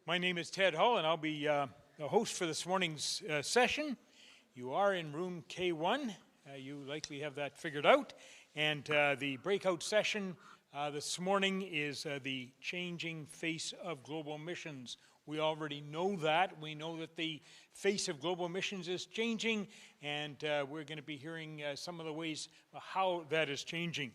My name is Ted Hull, and I'll be the host for this morning's session. You are in room K1. You likely have that figured out. And the breakout session this morning is the changing face of global missions. We already know that. We know that the face of global missions is changing, and we're going to be hearing some of the ways how that is changing.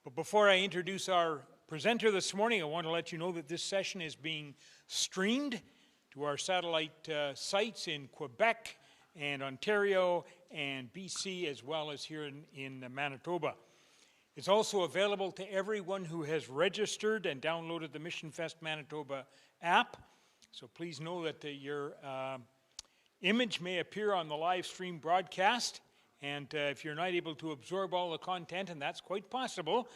But before I introduce our presenter this morning, I want to let you know that this session is being streamed to our satellite sites in Quebec and Ontario and BC, as well as here in Manitoba. It's also available to everyone who has registered and downloaded the Mission Fest Manitoba app. So please know that your image may appear on the live stream broadcast. And if you're not able to absorb all the content, and that's quite possible,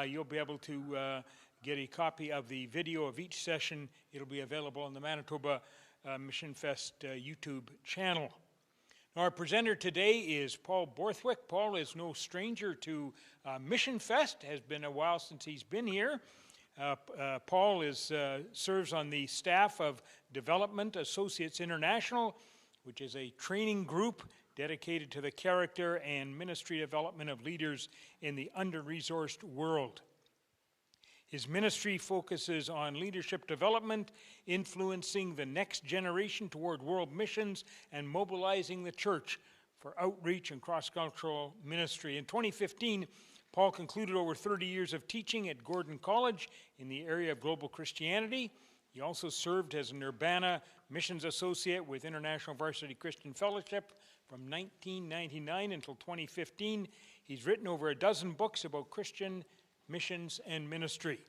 you'll be able to get a copy of the video of each session. It'll be available on the Manitoba Mission Fest YouTube channel. Now, our presenter today is Paul Borthwick. Paul is no stranger to Mission Fest. It has been a while since he's been here. Paul serves on the staff of Development Associates International, which is a training group dedicated to the character and ministry development of leaders in the under-resourced world. His ministry focuses on leadership development, influencing the next generation toward world missions, and mobilizing the church for outreach and cross-cultural ministry. In 2015, Paul concluded over 30 years of teaching at Gordon College in the area of global Christianity. He also served as an Urbana missions associate with Inter-Varsity Christian Fellowship from 1999 until 2015. He's written over a dozen books about Christian missions and ministry.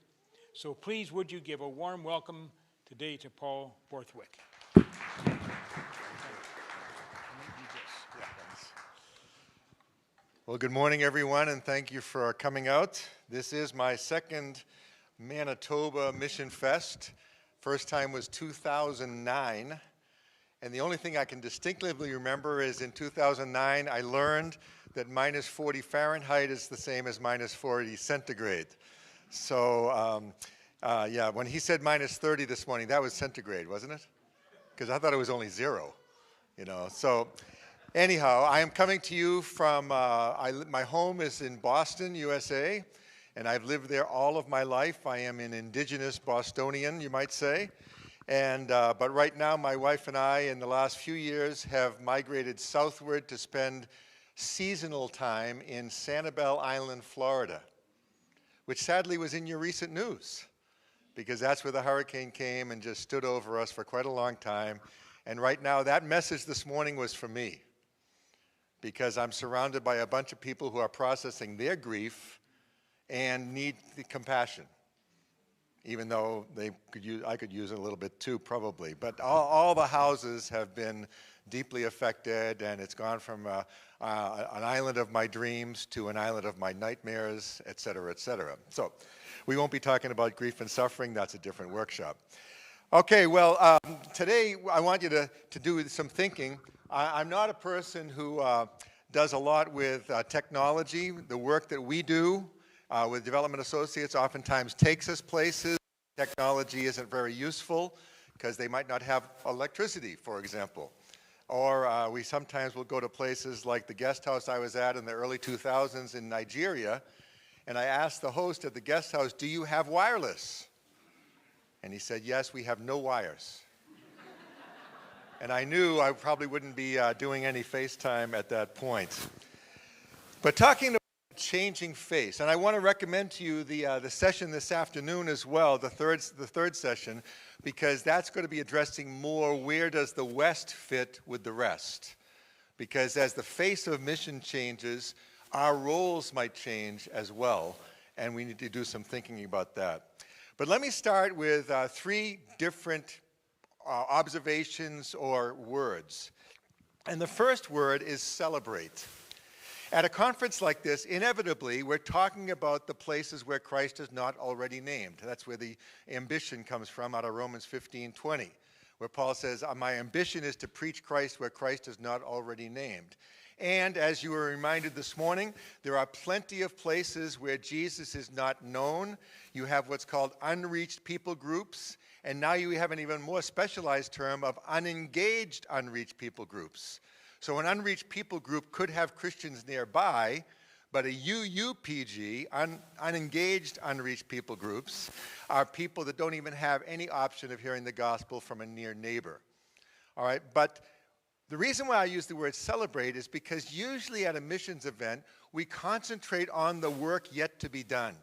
So please, would you give a warm welcome today to Paul Borthwick. Well, good morning, everyone, and thank you for coming out. This is my second Manitoba Mission Fest. First time was 2009, and the only thing I can distinctively remember is in 2009 I learned that minus 40 Fahrenheit is the same as minus 40 centigrade. So, yeah, when he said minus 30 this morning, that was centigrade, wasn't it? Because I thought it was only 0, you know. So, anyhow, I am coming to you from, my home is in Boston, USA, and I've lived there all of my life. I am an indigenous Bostonian, you might say. And, but right now, my wife and I, in the last few years, have migrated southward to spend seasonal time in Sanibel Island, Florida, which sadly was in your recent news, because that's where the hurricane came and just stood over us for quite a long time. And right now, that message this morning was for me, because I'm surrounded by a bunch of people who are processing their grief and need the compassion, even though I could use it a little bit too, probably. But all the houses have been deeply affected, and it's gone from an island of my dreams to an island of my nightmares, et cetera, et cetera. So we won't be talking about grief and suffering. That's a different workshop. Okay, well, today I want you to do some thinking. I'm not a person who does a lot with technology. The work that we do with Development Associates oftentimes takes us places. Technology isn't very useful because they might not have electricity, for example. Or we sometimes will go to places like the guest house I was at in the early 2000s in Nigeria, and I asked the host at the guest house, "Do you have wireless?" And he said, "Yes, we have no wires." And I knew I probably wouldn't be doing any FaceTime at that point. But talking about changing face, and I want to recommend to you the session this afternoon as well, the third session, because that's going to be addressing more where does the West fit with the rest. Because as the face of mission changes, our roles might change as well, and we need to do some thinking about that. But let me start with 3 different observations or words. And the first word is celebrate. At a conference like this, inevitably, we're talking about the places where Christ is not already named. That's where the ambition comes from out of Romans 15:20, where Paul says, my ambition is to preach Christ where Christ is not already named. And as you were reminded this morning, there are plenty of places where Jesus is not known. You have what's called unreached people groups, and now you have an even more specialized term of unengaged unreached people groups. So an unreached people group could have Christians nearby, but a UUPG, unengaged unreached people groups, are people that don't even have any option of hearing the gospel from a near neighbor. All right, but the reason why I use the word celebrate is because usually at a missions event, we concentrate on the work yet to be done,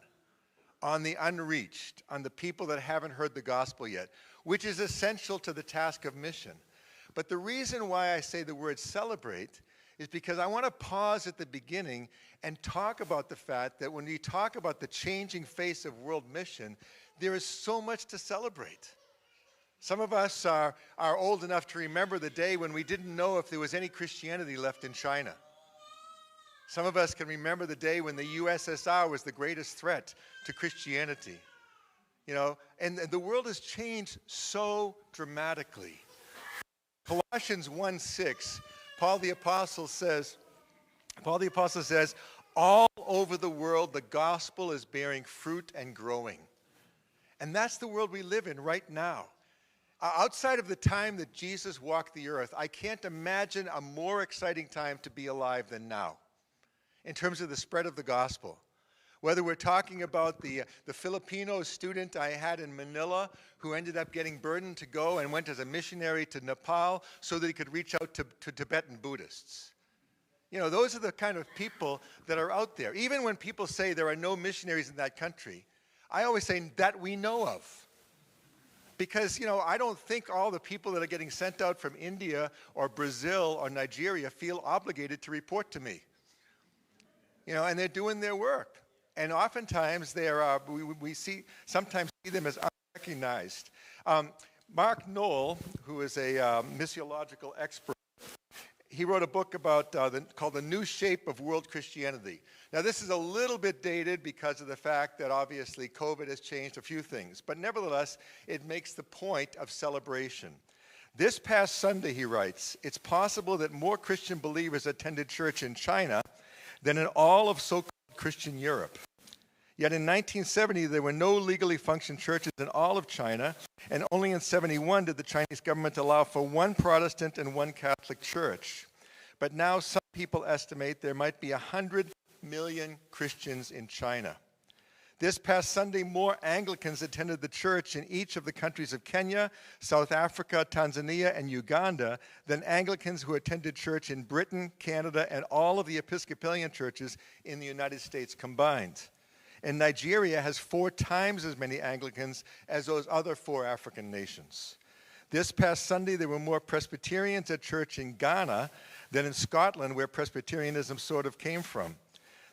on the unreached, on the people that haven't heard the gospel yet, which is essential to the task of mission. But the reason why I say the word celebrate is because I want to pause at the beginning and talk about the fact that when we talk about the changing face of world mission, there is so much to celebrate. Some of us are old enough to remember the day when we didn't know if there was any Christianity left in China. Some of us can remember the day when the USSR was the greatest threat to Christianity. You know, and the world has changed so dramatically. Colossians 1:6, Paul the Apostle says, all over the world the gospel is bearing fruit and growing. And that's the world we live in right now. Outside of the time that Jesus walked the earth, I can't imagine a more exciting time to be alive than now in terms of the spread of the gospel. Whether we're talking about the Filipino student I had in Manila who ended up getting burdened to go and went as a missionary to Nepal so that he could reach out to Tibetan Buddhists. You know, those are the kind of people that are out there. Even when people say there are no missionaries in that country, I always say that we know of. Because, you know, I don't think all the people that are getting sent out from India or Brazil or Nigeria feel obligated to report to me. You know, and they're doing their work. And oftentimes we sometimes see them as unrecognized. Mark Knoll, who is a missiological expert, he wrote a book about called The New Shape of World Christianity. Now, this is a little bit dated because of the fact that obviously COVID has changed a few things. But nevertheless, it makes the point of celebration. This past Sunday, he writes, it's possible that more Christian believers attended church in China than in all of so-called Christian Europe. Yet in 1970, there were no legally functioning churches in all of China, and only in 1971 did the Chinese government allow for one Protestant and one Catholic church. But now some people estimate there might be 100 million Christians in China. This past Sunday, more Anglicans attended the church in each of the countries of Kenya, South Africa, Tanzania, and Uganda than Anglicans who attended church in Britain, Canada, and all of the Episcopalian churches in the United States combined. And Nigeria has 4 times as many Anglicans as those other 4 African nations. This past Sunday, there were more Presbyterians at church in Ghana than in Scotland, where Presbyterianism sort of came from.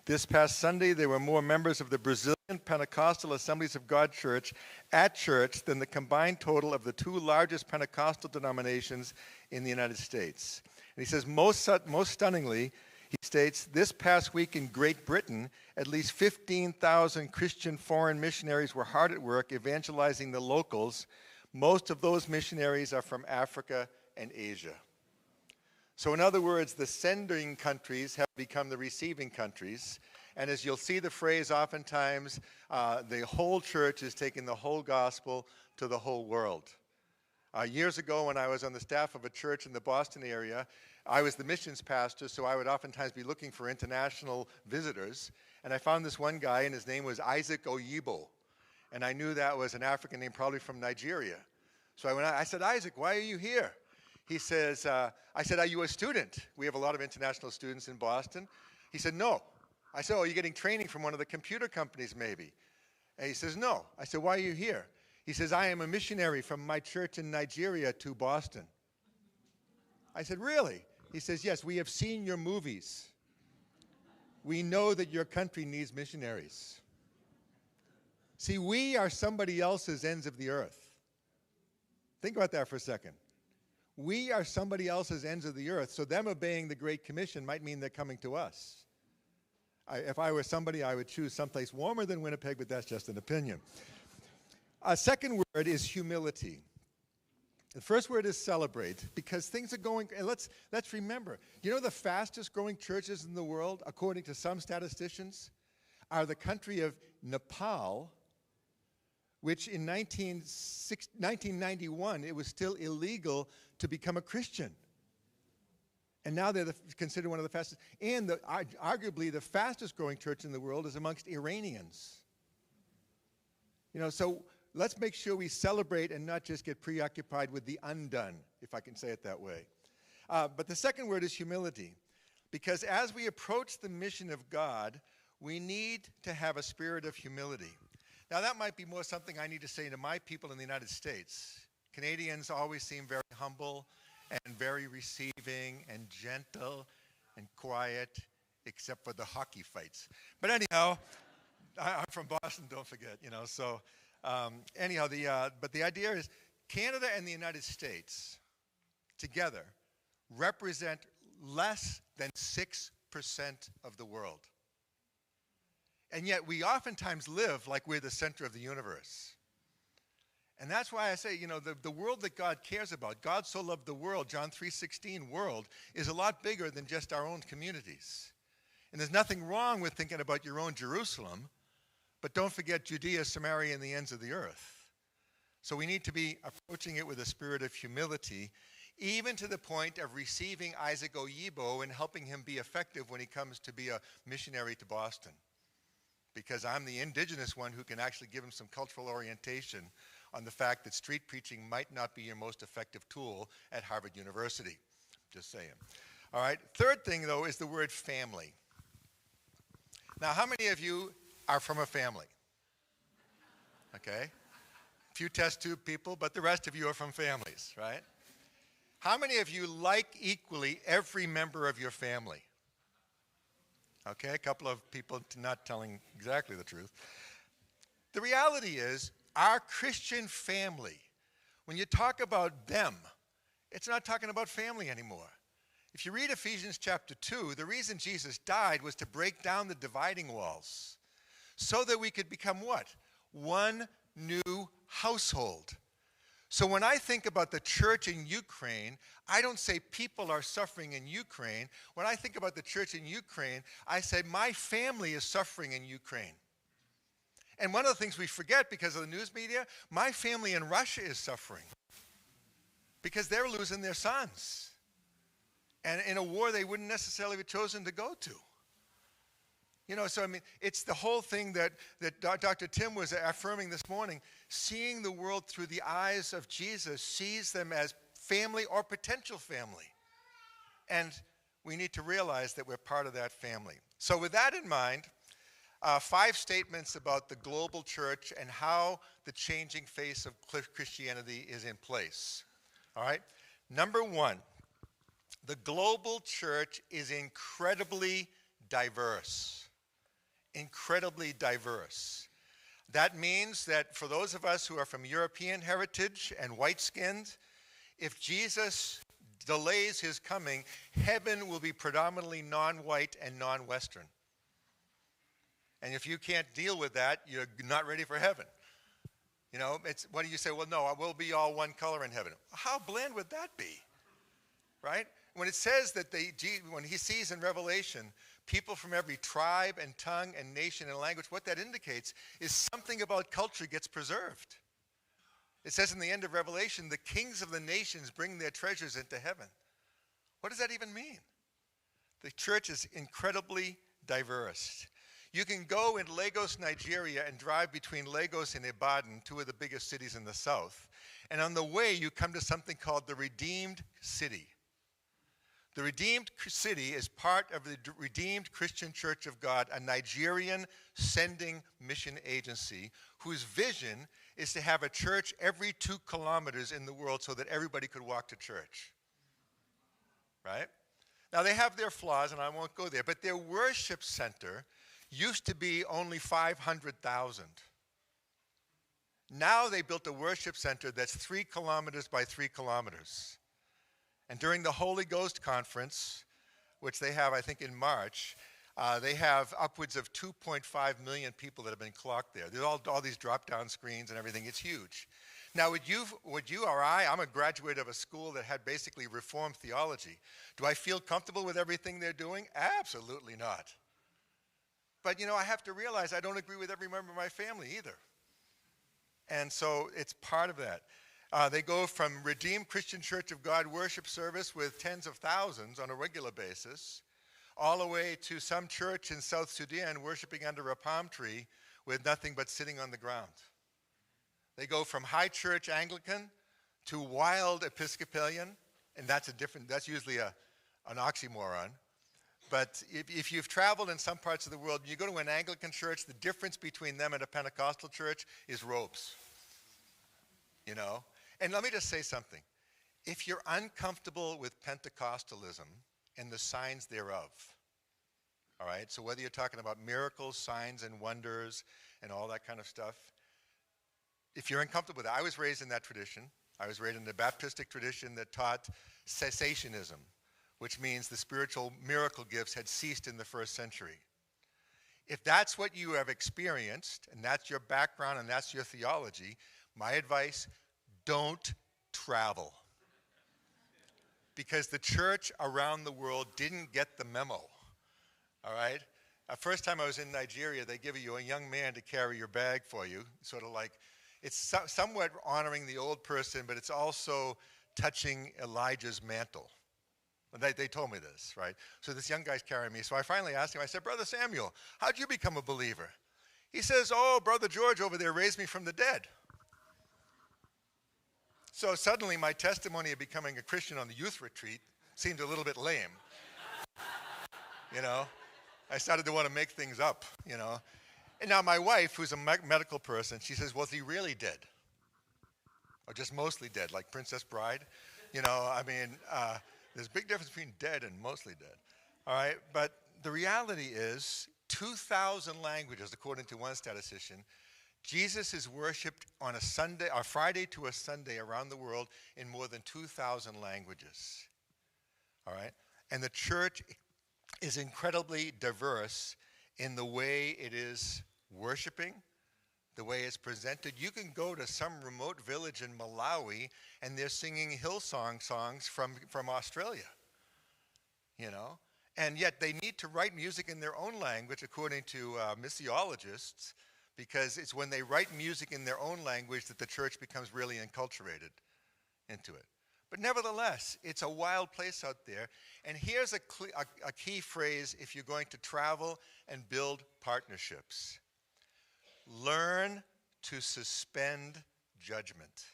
This past Sunday, there were more members of the Brazilian Pentecostal Assemblies of God Church at church than the combined total of the 2 largest Pentecostal denominations in the United States. And he says, most stunningly, he states, this past week in Great Britain, at least 15,000 Christian foreign missionaries were hard at work evangelizing the locals. Most of those missionaries are from Africa and Asia. So in other words, the sending countries have become the receiving countries. And as you'll see the phrase oftentimes, the whole church is taking the whole gospel to the whole world. Years ago, when I was on the staff of a church in the Boston area, I was the missions pastor, so I would oftentimes be looking for international visitors. And I found this one guy, and his name was Isaac Oyibo. And I knew that was an African name, probably from Nigeria. So I said, Isaac, why are you here? He says, I said, are you a student? We have a lot of international students in Boston. He said, no. I said, oh, you're getting training from one of the computer companies, maybe. And he says, no. I said, why are you here? He says, I am a missionary from my church in Nigeria to Boston. I said, really? He says, yes, we have seen your movies. We know that your country needs missionaries. See, we are somebody else's ends of the earth. Think about that for a second. We are somebody else's ends of the earth, so them obeying the Great Commission might mean they're coming to us. If I were somebody, I would choose someplace warmer than Winnipeg, but that's just an opinion. A second word is humility. The first word is celebrate, because things are going, and let's remember, you know the fastest growing churches in the world, according to some statisticians, are the country of Nepal, which in 1991, it was still illegal to become a Christian. And now they're considered one of the fastest, and arguably the fastest growing church in the world is amongst Iranians. You know, so let's make sure we celebrate and not just get preoccupied with the undone, if I can say it that way. But the second word is humility, because as we approach the mission of God, we need to have a spirit of humility. Now, that might be more something I need to say to my people in the United States. Canadians always seem very humble and very receiving and gentle and quiet, except for the hockey fights. But anyhow, I'm from Boston, don't forget, you know. So anyhow, but the idea is Canada and the United States together represent less than 6% of the world. And yet we oftentimes live like we're the center of the universe. And that's why I say, you know, the world that God cares about, God so loved the world, John 3:16 world, is a lot bigger than just our own communities. And there's nothing wrong with thinking about your own Jerusalem, but don't forget Judea, Samaria, and the ends of the earth. So we need to be approaching it with a spirit of humility, even to the point of receiving Isaac Oyibo and helping him be effective when he comes to be a missionary to Boston. Because I'm the indigenous one who can actually give him some cultural orientation on the fact that street preaching might not be your most effective tool at Harvard University. Just saying. All right. Third thing, though, is the word family. Now, how many of you are from a family? Okay. Few test tube people, but the rest of you are from families, right? How many of you like equally every member of your family? Okay, a couple of people not telling exactly the truth. The reality is, our Christian family, when you talk about them, it's not talking about family anymore. If you read Ephesians chapter 2, the reason Jesus died was to break down the dividing walls so that we could become what? One new household. So when I think about the church in Ukraine, I don't say people are suffering in Ukraine. When I think about the church in Ukraine, I say my family is suffering in Ukraine. And one of the things we forget because of the news media, my family in Russia is suffering because they're losing their sons. And in a war they wouldn't necessarily have chosen to go to. You know, so I mean, it's the whole thing that Dr. Tim was affirming this morning. Seeing the world through the eyes of Jesus sees them as family or potential family. And we need to realize that we're part of that family. So with that in mind, 5 statements about the global church and how the changing face of Christianity is in place. All right? Number 1, the global church is incredibly diverse. Incredibly diverse. That means that for those of us who are from European heritage and white-skinned, if Jesus delays his coming, heaven will be predominantly non-white and non-Western. And if you can't deal with that, you're not ready for heaven. You know, it's, what do you say? Well, no, we'll be all one color in heaven. How bland would that be? Right? When it says that when he sees in Revelation people from every tribe and tongue and nation and language, what that indicates is something about culture gets preserved. It says in the end of Revelation, the kings of the nations bring their treasures into heaven. What does that even mean? The church is incredibly diverse. You can go in Lagos, Nigeria, and drive between Lagos and Ibadan, 2 of the biggest cities in the south. And on the way, you come to something called the Redeemed City. The Redeemed City is part of the Redeemed Christian Church of God, a Nigerian sending mission agency whose vision is to have a church every 2 kilometers in the world so that everybody could walk to church. Right? Now, they have their flaws, and I won't go there, but their worship center used to be only 500,000. Now they built a worship center that's 3 kilometers by 3 kilometers. And during the Holy Ghost Conference, which they have, I think, in March, They have upwards of 2.5 million people that have been clocked there. There's all these drop-down screens and everything. It's huge. Now, would you or I'm a graduate of a school that had basically Reformed theology. Do I feel comfortable with everything they're doing? Absolutely not. But, I have to realize I don't agree with every member of my family either. And so it's part of that. They go from Redeemed Christian Church of God worship service with tens of thousands on a regular basis, all the way to some church in South Sudan worshiping under a palm tree with nothing but sitting on the ground. They go from high church Anglican to wild Episcopalian, and that's usually an oxymoron. But if you've traveled in some parts of the world, you go to an Anglican church, the difference between them and a Pentecostal church is robes. And let me just say something. If you're uncomfortable with Pentecostalism and the signs thereof, all right, so whether you're talking about miracles, signs, and wonders, and all that kind of stuff, if you're uncomfortable with it, I was raised in that tradition. I was raised in the Baptistic tradition that taught cessationism, which means the spiritual miracle gifts had ceased in the first century. If that's what you have experienced, and that's your background, and that's your theology, my advice, don't travel. Because the church around the world didn't get the memo, all right? First time I was in Nigeria, they give you a young man to carry your bag for you, sort of like, it's somewhat honoring the old person, but it's also touching Elijah's mantle. They told me this, right? So this young guy's carrying me. So I finally asked him, I said, Brother Samuel, how'd you become a believer? He says, oh, Brother George over there raised me from the dead. So suddenly my testimony of becoming a Christian on the youth retreat seemed a little bit lame. I started to want to make things up, And now my wife, who's a medical person, she says, was he really dead? Or just mostly dead, like Princess Bride? There's a big difference between dead and mostly dead. All right, but the reality is 2,000 languages, according to one statistician. Jesus is worshipped on a Sunday, or Friday to a Sunday around the world in more than 2,000 languages. All right, and the church is incredibly diverse in the way it is worshiping, the way it's presented. You can go to some remote village in Malawi and they're singing Hillsong songs from Australia, And yet they need to write music in their own language, according to missiologists, because it's when they write music in their own language that the church becomes really enculturated into it. But nevertheless, it's a wild place out there. And here's a key phrase if you're going to travel and build partnerships. Learn to suspend judgment.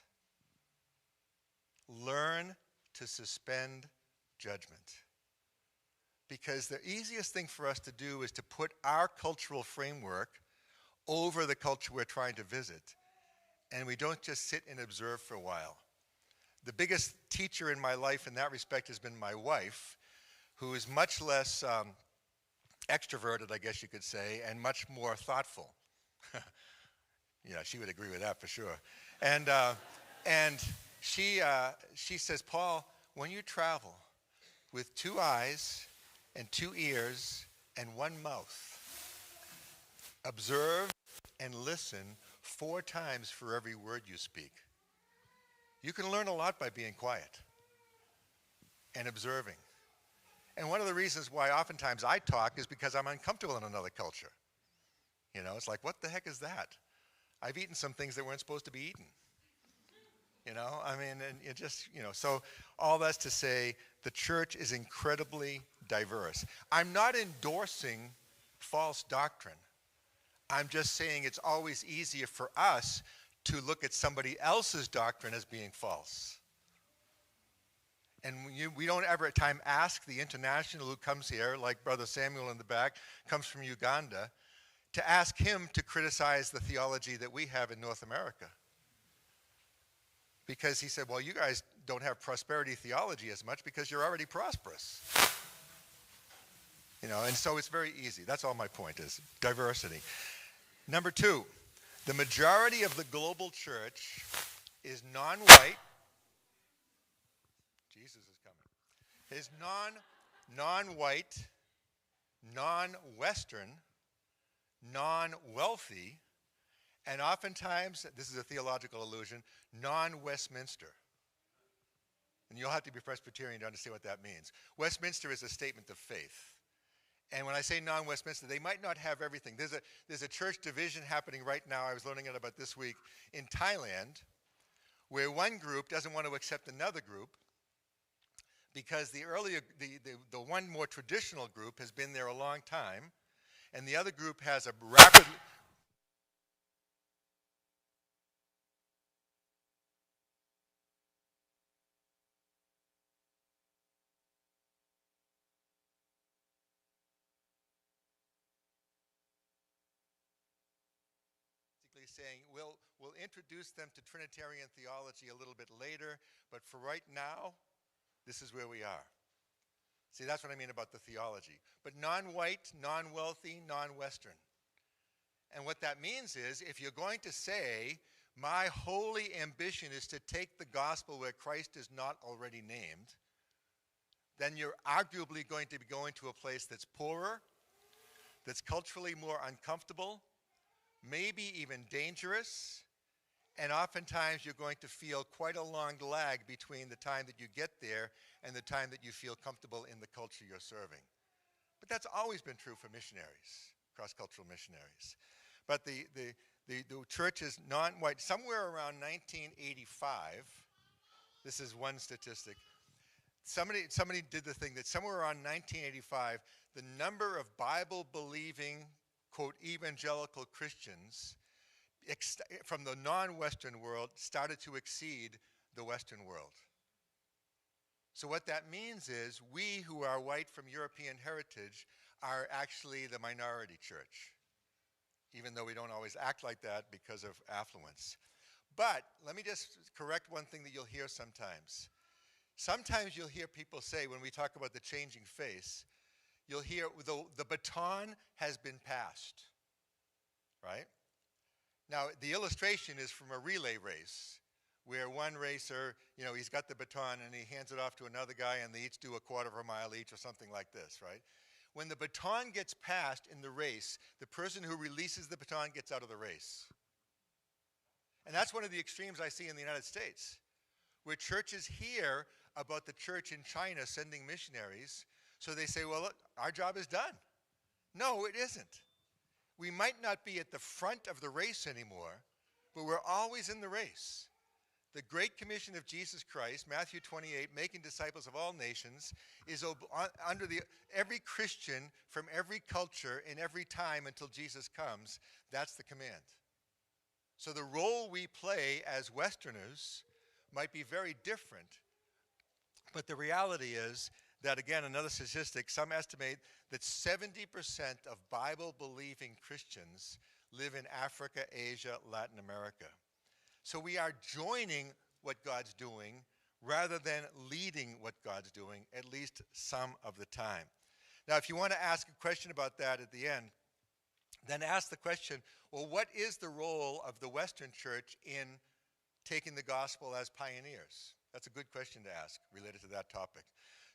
Learn to suspend judgment. Because the easiest thing for us to do is to put our cultural framework over the culture we're trying to visit. And we don't just sit and observe for a while. The biggest teacher in my life in that respect has been my wife, who is much less extroverted, I guess you could say, and much more thoughtful. She would agree with that for sure. And she says, Paul, when you travel with 2 eyes and 2 ears and 1 mouth, observe and listen 4 times for every word you speak. You can learn a lot by being quiet and observing. And one of the reasons why oftentimes I talk is because I'm uncomfortable in another culture. It's like, what the heck is that? I've eaten some things that weren't supposed to be eaten. And it just, so all that's to say, the church is incredibly diverse. I'm not endorsing false doctrine. I'm just saying it's always easier for us to look at somebody else's doctrine as being false. And we don't ever at time ask the international who comes here, like Brother Samuel in the back, comes from Uganda, to ask him to criticize the theology that we have in North America. Because he said, well, you guys don't have prosperity theology as much because you're already prosperous. And so it's very easy. That's all my point is, diversity. Number 2, the majority of the global church is non-white. Jesus is coming. Is non-white, non-Western, non-wealthy, and oftentimes, this is a theological illusion, non-Westminster. And you'll have to be Presbyterian to understand what that means. Westminster is a statement of faith. And when I say non-Westminster, they might not have everything. There's a church division happening right now, I was learning about this week, in Thailand, where one group doesn't want to accept another group because the one more traditional group has been there a long time, and the other group has a rapidly... saying we'll introduce them to Trinitarian theology a little bit later, but for right now, this is where we are. See, that's what I mean about the theology. But non-white, non-wealthy, non-Western. And what that means is, if you're going to say, my holy ambition is to take the gospel where Christ is not already named, then you're arguably going to be going to a place that's poorer, that's culturally more uncomfortable, maybe even dangerous, and oftentimes you're going to feel quite a long lag between the time that you get there and the time that you feel comfortable in the culture you're serving. But that's always been true for missionaries, cross-cultural missionaries. But the church is non-white. Somewhere around 1985, this is one statistic, somebody did the thing that somewhere around 1985, the number of Bible-believing, quote, evangelical Christians from the non-Western world started to exceed the Western world. So what that means is we who are white from European heritage are actually the minority church, even though we don't always act like that because of affluence. But let me just correct one thing that you'll hear sometimes. Sometimes you'll hear people say, when we talk about the changing face, you'll hear the baton has been passed, right? Now, the illustration is from a relay race where one racer, he's got the baton and he hands it off to another guy and they each do a quarter of a mile each or something like this, right? When the baton gets passed in the race, the person who releases the baton gets out of the race. And that's one of the extremes I see in the United States, where churches hear about the church in China sending missionaries, so they say, well, look, our job is done. No, it isn't. We might not be at the front of the race anymore, but we're always in the race. The Great Commission of Jesus Christ, Matthew 28, making disciples of all nations, is under every Christian from every culture in every time until Jesus comes. That's the command. So the role we play as Westerners might be very different, but the reality is that, again, another statistic, some estimate that 70% of Bible-believing Christians live in Africa, Asia, Latin America. So we are joining what God's doing rather than leading what God's doing, at least some of the time. Now, if you want to ask a question about that at the end, then ask the question, well, what is the role of the Western church in taking the gospel as pioneers? That's a good question to ask related to that topic.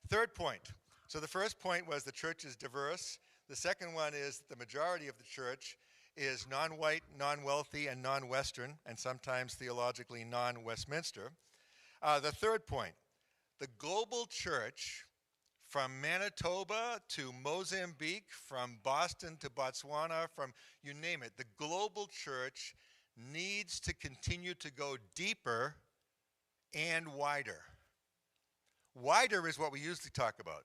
Third point. So the first point was the church is diverse. The second one is the majority of the church is non-white, non-wealthy, and non-Western, and sometimes theologically non-Westminster. The third point, the global church from Manitoba to Mozambique, from Boston to Botswana, from you name it, the global church needs to continue to go deeper and wider. Wider is what we usually talk about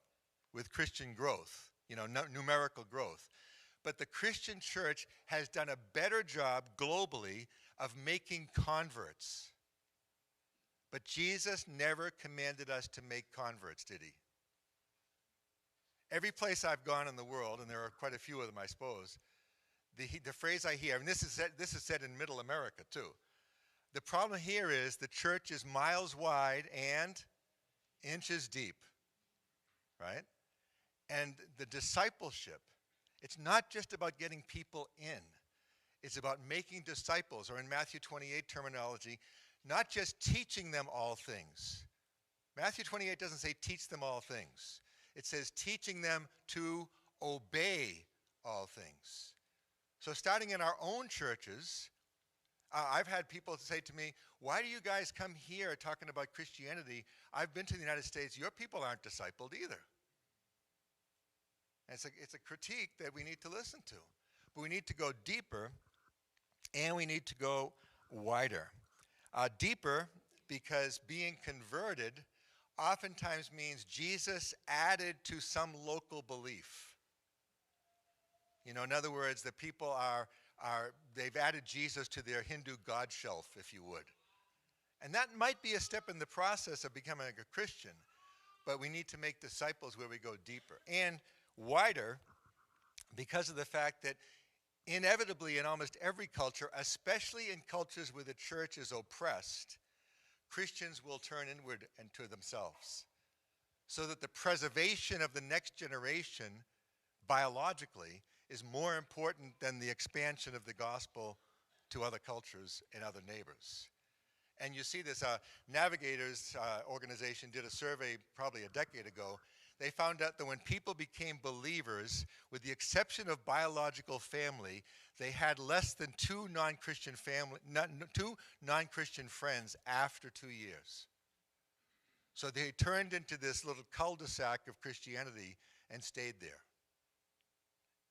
with Christian growth, numerical growth. But the Christian church has done a better job globally of making converts. But Jesus never commanded us to make converts, did he? Every place I've gone in the world, and there are quite a few of them, I suppose, the phrase I hear, and this is said in Middle America too, the problem here is the church is miles wide and inches deep, right? And the discipleship, it's not just about getting people in. It's about making disciples, or in Matthew 28 terminology, not just teaching them all things. Matthew 28 doesn't say teach them all things. It says teaching them to obey all things. So starting in our own churches, I've had people say to me, why do you guys come here talking about Christianity? I've been to the United States. Your people aren't discipled either. And it's a critique that we need to listen to. But we need to go deeper, and we need to go wider. Deeper because being converted oftentimes means Jesus added to some local belief. You know, in other words, the people they've added Jesus to their Hindu God shelf, if you would. And that might be a step in the process of becoming a Christian, but we need to make disciples where we go deeper and wider because of the fact that inevitably in almost every culture, especially in cultures where the church is oppressed, Christians will turn inward and to themselves so that the preservation of the next generation biologically is more important than the expansion of the gospel to other cultures and other neighbors. And you see this, Navigators organization did a survey probably a decade ago. They found out that when people became believers, with the exception of biological family, they had less than two non-Christian friends after 2 years. So they turned into this little cul-de-sac of Christianity and stayed there.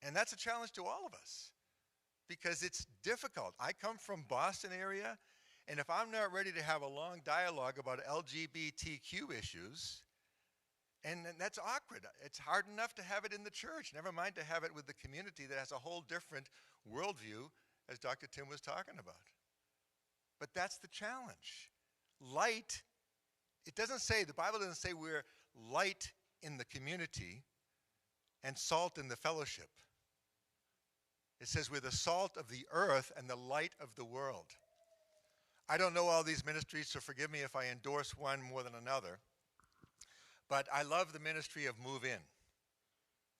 And that's a challenge to all of us because it's difficult. I come from Boston area, and if I'm not ready to have a long dialogue about LGBTQ issues, and that's awkward. It's hard enough to have it in the church, never mind to have it with the community that has a whole different worldview, as Dr. Tim was talking about. But that's the challenge. Light, the Bible doesn't say we're light in the community and salt in the fellowship. It says we're the salt of the earth and the light of the world. I don't know all these ministries, so forgive me if I endorse one more than another. But I love the ministry of Move In.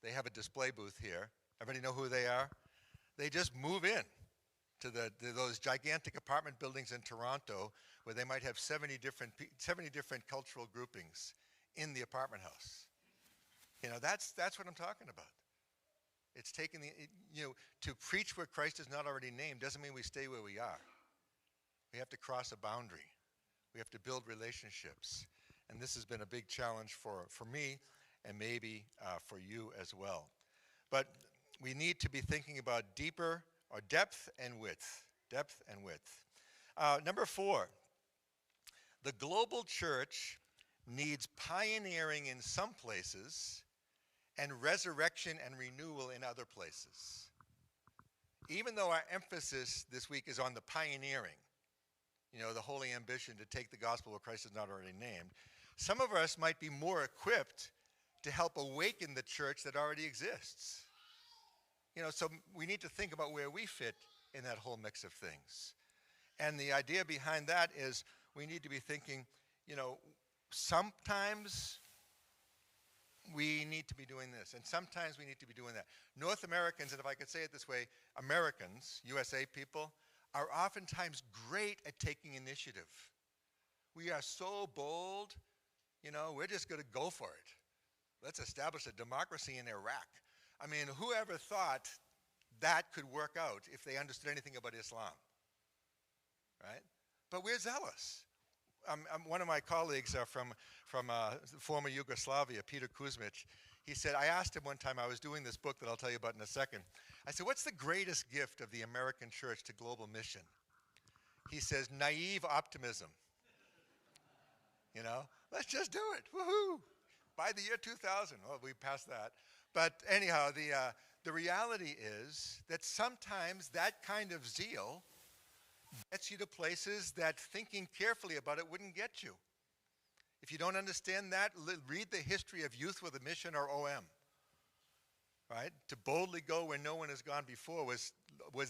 They have a display booth here. Everybody know who they are? They just move in to those gigantic apartment buildings in Toronto where they might have 70 different cultural groupings in the apartment house. You know, that's what I'm talking about. It's taking to preach where Christ is not already named doesn't mean we stay where we are. We have to cross a boundary. We have to build relationships. And this has been a big challenge for me and maybe for you as well. But we need to be thinking about deeper or depth and width. Depth and width. Number 4, the global church needs pioneering in some places and resurrection and renewal in other places. Even though our emphasis this week is on the pioneering, the holy ambition to take the gospel where Christ is not already named, some of us might be more equipped to help awaken the church that already exists. So we need to think about where we fit in that whole mix of things. And the idea behind that is we need to be thinking, sometimes we need to be doing this, and sometimes we need to be doing that. North Americans, and if I could say it this way, Americans, USA people, are oftentimes great at taking initiative. We are so bold, we're just going to go for it. Let's establish a democracy in Iraq. I mean, whoever thought that could work out if they understood anything about Islam, right? But we're zealous. One of my colleagues from former Yugoslavia, Peter Kuzmic, he said, I asked him one time, I was doing this book that I'll tell you about in a second. I said, what's the greatest gift of the American church to global mission? He says, naive optimism. Let's just do it, woohoo. By the year 2000, well, we passed that. But anyhow, the reality is that sometimes that kind of zeal gets you to places that thinking carefully about it wouldn't get you. If you don't understand that, read the history of Youth with a Mission or OM. Right? To boldly go where no one has gone before was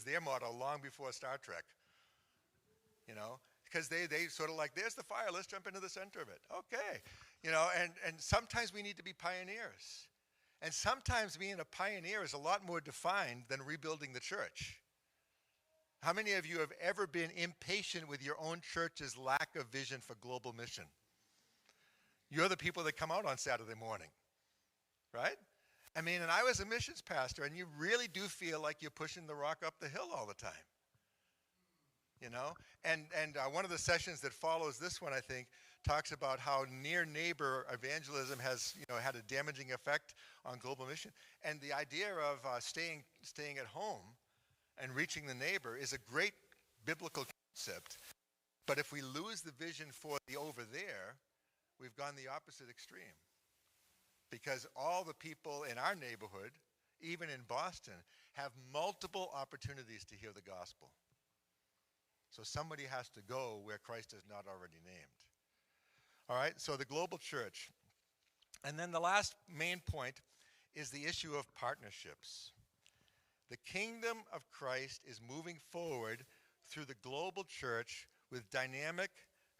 their motto long before Star Trek. Because they sort of like, there's the fire, let's jump into the center of it. Okay. And sometimes we need to be pioneers. And sometimes being a pioneer is a lot more defined than rebuilding the church. How many of you have ever been impatient with your own church's lack of vision for global mission? You're the people that come out on Saturday morning, right? I mean, and I was a missions pastor, and you really do feel like you're pushing the rock up the hill all the time. You know? And one of the sessions that follows this one, I think, talks about how near neighbor evangelism has, had a damaging effect on global mission. And the idea of staying at home and reaching the neighbor is a great biblical concept. But if we lose the vision for the over there, we've gone the opposite extreme. Because all the people in our neighborhood, even in Boston, have multiple opportunities to hear the gospel. So somebody has to go where Christ is not already named. All right, so the global church. And then the last main point is the issue of partnerships. The kingdom of Christ is moving forward through the global church with dynamic,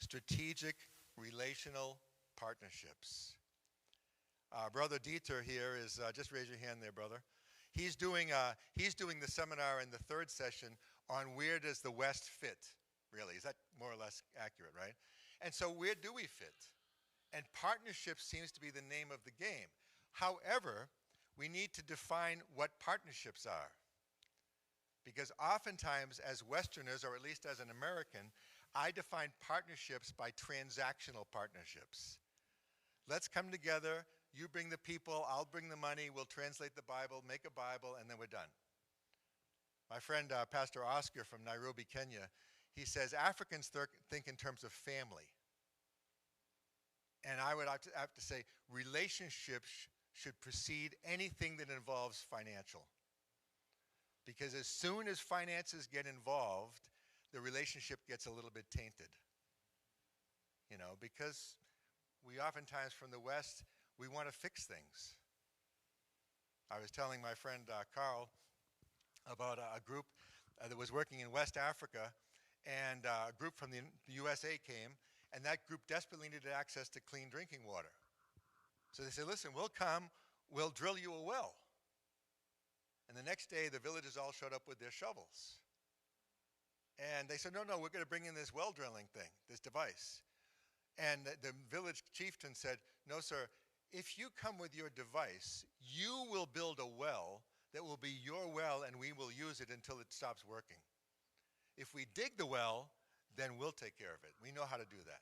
strategic, relational partnerships. Brother Dieter here is, just raise your hand there, brother. He's doing the seminar in the third session on where does the West fit, really. Is that more or less accurate, right? And so where do we fit? And partnership seems to be the name of the game. However, we need to define what partnerships are. Because oftentimes as Westerners, or at least as an American, I define partnerships by transactional partnerships. Let's come together, you bring the people, I'll bring the money, we'll translate the Bible, make a Bible, and then we're done. My friend, Pastor Oscar from Nairobi, Kenya, he says Africans think in terms of family. And I would have to say relationships should precede anything that involves financial. Because as soon as finances get involved, the relationship gets a little bit tainted. Because we oftentimes from the West, we want to fix things. I was telling my friend Carl about a group that was working in West Africa, and a group from the USA came, and that group desperately needed access to clean drinking water. So they said, listen, we'll come, we'll drill you a well. And the next day, the villagers all showed up with their shovels. And they said, no, we're going to bring in this well drilling thing, this device. And the village chieftain said, no, sir, if you come with your device, you will build a well that will be your well, and we will use it until it stops working. If we dig the well, then we'll take care of it. We know how to do that.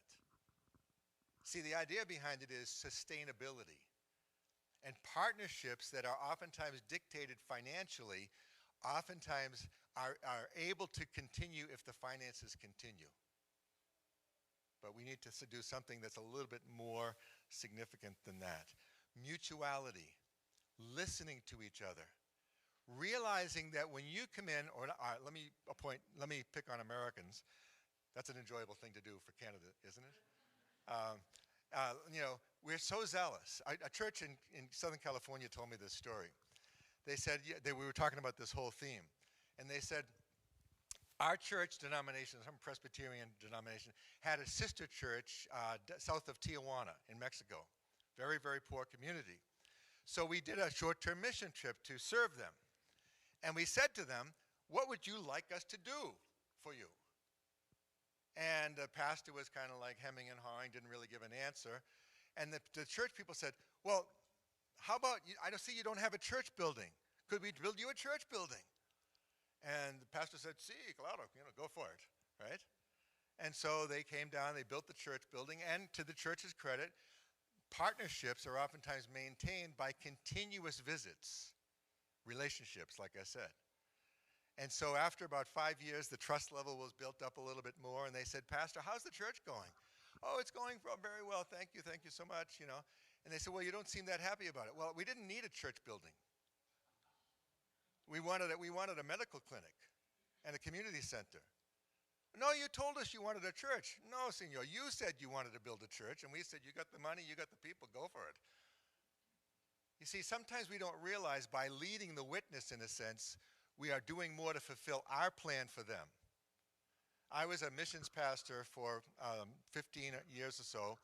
See, the idea behind it is sustainability. And partnerships that are oftentimes dictated financially, oftentimes are able to continue if the finances continue. But we need to do something that's a little bit more significant than that. Mutuality, listening to each other, realizing that when you come in, let me pick on Americans. That's an enjoyable thing to do for Canada, isn't it? We're so zealous. A church in Southern California told me this story. They said, we were talking about this whole theme, and they said, our church denomination, some Presbyterian denomination, had a sister church south of Tijuana in Mexico. Very, very poor community. So we did a short-term mission trip to serve them. And we said to them, what would you like us to do for you? And the pastor was kind of like hemming and hawing, didn't really give an answer. And the church people said, well, how about, I see you don't have a church building. Could we build you a church building? And the pastor said, sí, claro, go for it, right? And so they came down, they built the church building, and to the church's credit, partnerships are oftentimes maintained by continuous visits, relationships, like I said. And so after about 5 years, the trust level was built up a little bit more, and they said, Pastor, how's the church going? Oh, it's going very well, thank you so much, And they said, well, you don't seem that happy about it. Well, we didn't need a church building. We wanted a medical clinic and a community center. No, you told us you wanted a church. No, senor, you said you wanted to build a church, and we said, you got the money, you got the people, go for it. You see, sometimes we don't realize by leading the witness, in a sense, we are doing more to fulfill our plan for them. I was a missions pastor for 15 years or so,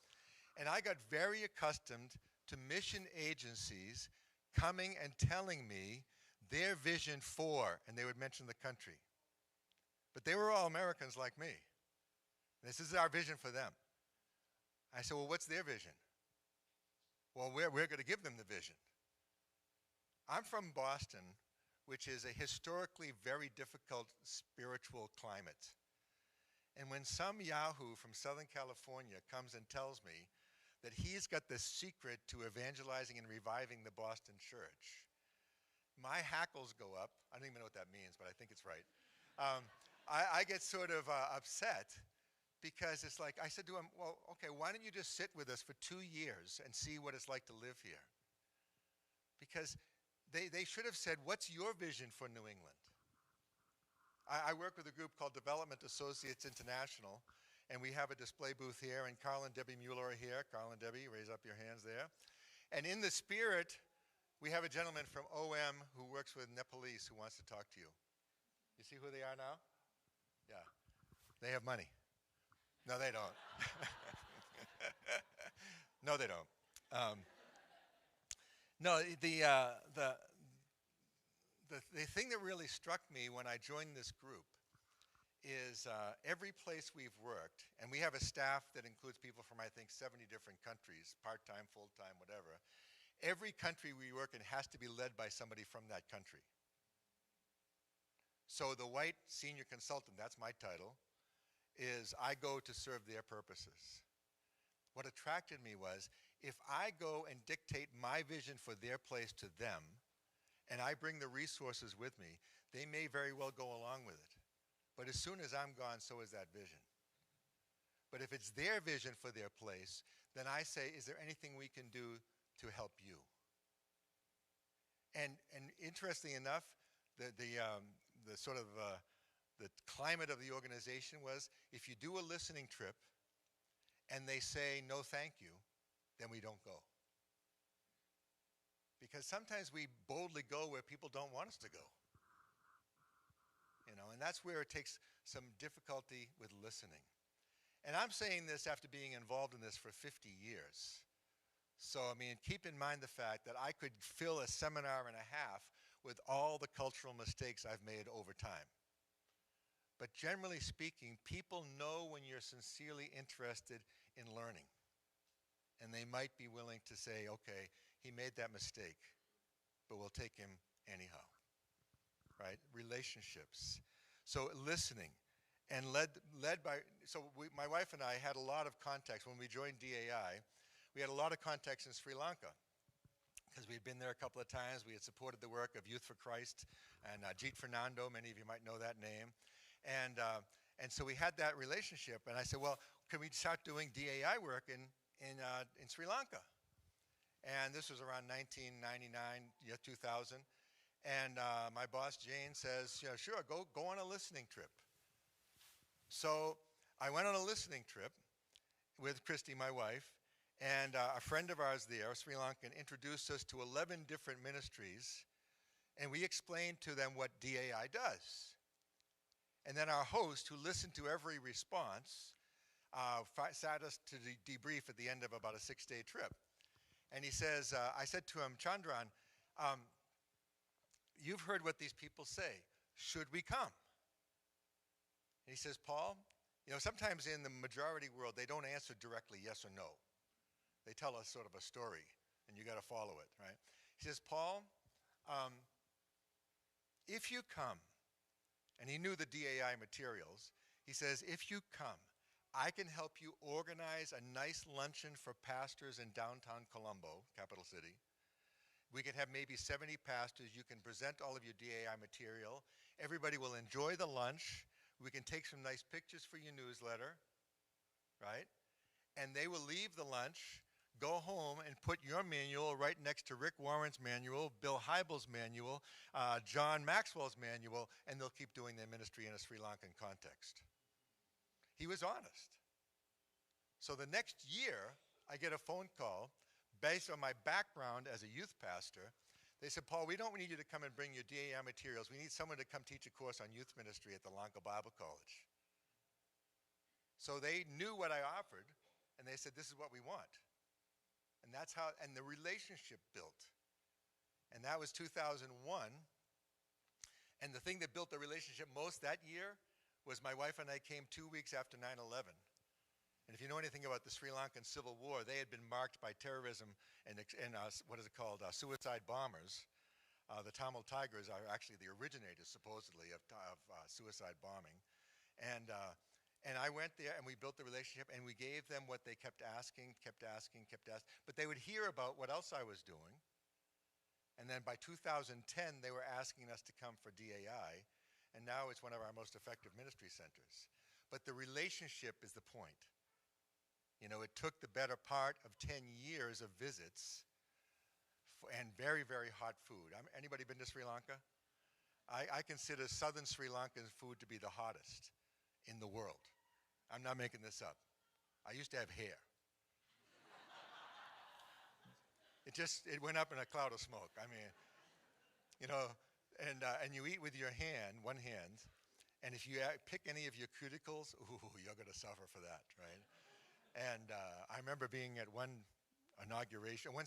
and I got very accustomed to mission agencies coming and telling me their vision for, and they would mention the country. But they were all Americans like me. This is our vision for them. I said, well, what's their vision? Well, we're going to give them the vision. I'm from Boston, which is a historically very difficult spiritual climate. And when some yahoo from Southern California comes and tells me that he's got the secret to evangelizing and reviving the Boston church, my hackles go up. I don't even know what that means, but I think it's right. I get sort of upset because it's like, I said to him, well, okay, why don't you just sit with us for 2 years and see what it's like to live here? Because they should have said, what's your vision for New England? I work with a group called Development Associates International, and we have a display booth here, and Carl and Debbie Mueller are here. Carl and Debbie, raise up your hands there. And in the spirit, we have a gentleman from OM who works with Nepalese who wants to talk to you. You see who they are now? Yeah. They have money. No, they don't. No, they don't. No, the thing that really struck me when I joined this group is every place we've worked, and we have a staff that includes people from, I think, 70 different countries, part-time, full-time, whatever. Every country we work in has to be led by somebody from that country. So the white senior consultant, that's my title, is I go to serve their purposes. What attracted me was, if I go and dictate my vision for their place to them, and I bring the resources with me, they may very well go along with it. But as soon as I'm gone, so is that vision. But if it's their vision for their place, then I say, is there anything we can do to help you? And interestingly enough, the sort of the climate of the organization was, if you do a listening trip and they say no thank you, then we don't go. Because sometimes we boldly go where people don't want us to go. You know, and that's where it takes some difficulty with listening. And I'm saying this after being involved in this for 50 years. So, I mean, keep in mind the fact that I could fill a seminar and a half with all the cultural mistakes I've made over time. But generally speaking, people know when you're sincerely interested in learning. And they might be willing to say, okay, he made that mistake, but we'll take him anyhow. Right? Relationships. So listening. And led by, so my wife and I had a lot of contacts. When we joined DAI, we had a lot of contacts in Sri Lanka because we had been there a couple of times. We had supported the work of Youth for Christ and Jeet Fernando. Many of you might know that name. And so we had that relationship. And I said, well, can we start doing DAI work in Sri Lanka? And this was around 1999, 2000. And my boss, Jane, says, yeah, sure, go on a listening trip. So I went on a listening trip with Christy, my wife, and a friend of ours there, a Sri Lankan, introduced us to 11 different ministries, and we explained to them what DAI does. And then our host, who listened to every response, sat us to debrief at the end of about a 6-day trip. And he says, I said to him, Chandran, you've heard what these people say. Should we come? And he says, Paul, you know, sometimes in the majority world, they don't answer directly yes or no. They tell us sort of a story, and you got to follow it, right? He says, Paul, if you come, and he knew the DAI materials, he says, if you come, I can help you organize a nice luncheon for pastors in downtown Colombo, capital city. We can have maybe 70 pastors. You can present all of your DAI material. Everybody will enjoy the lunch. We can take some nice pictures for your newsletter, right? And they will leave the lunch, go home, and put your manual right next to Rick Warren's manual, Bill Hybels' manual, John Maxwell's manual, and they'll keep doing their ministry in a Sri Lankan context. He was honest. So the next year, I get a phone call based on my background as a youth pastor. They said, Paul, we don't need you to come and bring your DAI materials. We need someone to come teach a course on youth ministry at the Lanka Bible College. So they knew what I offered, and they said, this is what we want. And that's how, and the relationship built. And that was 2001. And the thing that built the relationship most that year was my wife and I came 2 weeks after 9/11. And if you know anything about the Sri Lankan Civil War, they had been marked by terrorism and what is it called, suicide bombers. The Tamil Tigers are actually the originators, supposedly, of suicide bombing. And I went there, and we built the relationship, and we gave them what they kept asking. But they would hear about what else I was doing. And then by 2010, they were asking us to come for DAI, and now it's one of our most effective ministry centers. But the relationship is the point. You know, it took the better part of 10 years of visits and very, very hot food. Anybody been to Sri Lanka? I consider southern Sri Lankan food to be the hottest in the world. I'm not making this up. I used to have hair. It went up in a cloud of smoke. I mean, you know, and you eat with your hand, one hand, and if you pick any of your cuticles, ooh, you're going to suffer for that, right? And I remember being at one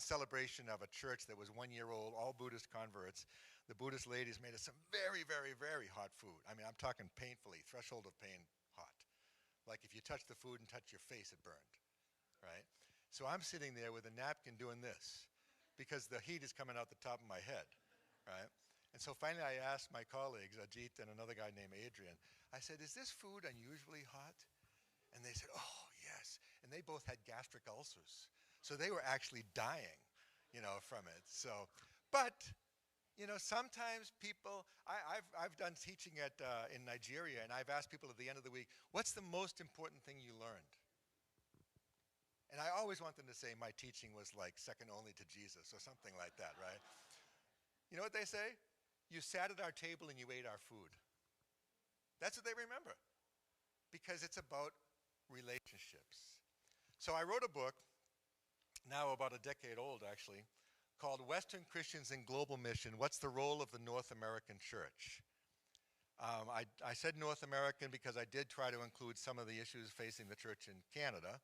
celebration of a church that was 1 year old, all Buddhist converts. The Buddhist ladies made us some very, very, very hot food. I mean, I'm talking painfully, threshold of pain hot. Like if you touch the food and touch your face, it burned, right? So I'm sitting there with a napkin doing this because the heat is coming out the top of my head, right? And so finally I asked my colleagues, Ajit and another guy named Adrian, I said, is this food unusually hot? And they said, oh, yes. And they both had gastric ulcers. So they were actually dying, you know, from it. So, but, you know, sometimes people, I've done teaching in Nigeria, and I've asked people at the end of the week, what's the most important thing you learned? And I always want them to say my teaching was like second only to Jesus or something like that, right? You know what they say? You sat at our table and you ate our food. That's what they remember, because it's about relationships. So I wrote a book, now about a decade old actually, called Western Christians in Global Mission, What's the Role of the North American Church? I said North American because I did try to include some of the issues facing the church in Canada,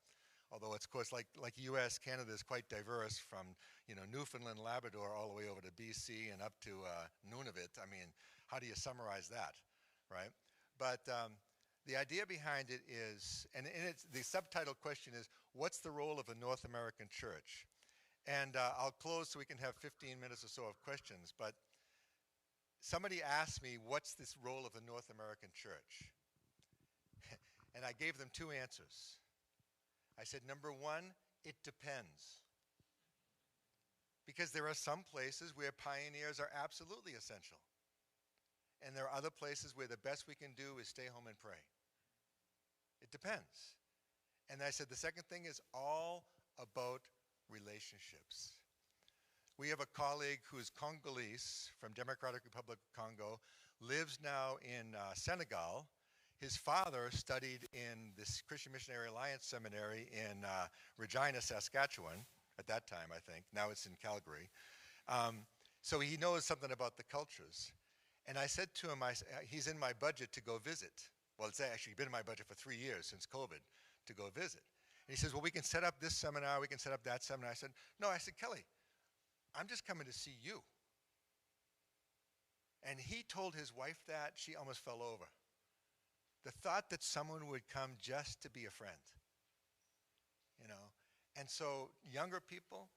although it's, of course, like U.S., Canada is quite diverse from, you know, Newfoundland, Labrador, all the way over to B.C. and up to Nunavut. I mean, how do you summarize that, right? But the idea behind it is, and the subtitle question is, what's the role of the North American church? And I'll close so we can have 15 minutes or so of questions, but somebody asked me, what's this role of the North American church? And I gave them two answers. I said, number one, it depends. Because there are some places where pioneers are absolutely essential. And there are other places where the best we can do is stay home and pray. It depends. And I said the second thing is all about relationships. We have a colleague who is Congolese from Democratic Republic of Congo, lives now in Senegal. His father studied in this Christian Missionary Alliance Seminary in Regina, Saskatchewan, at that time, I think. Now it's in Calgary. So he knows something about the cultures. And I said to him, he's in my budget to go visit. Well, it's actually been in my budget for 3 years since COVID to go visit. And he says, well, we can set up this seminar, we can set up that seminar. I said, no, I said, Kelly, I'm just coming to see you. And he told his wife that, she almost fell over. The thought that someone would come just to be a friend, you know. And so younger people,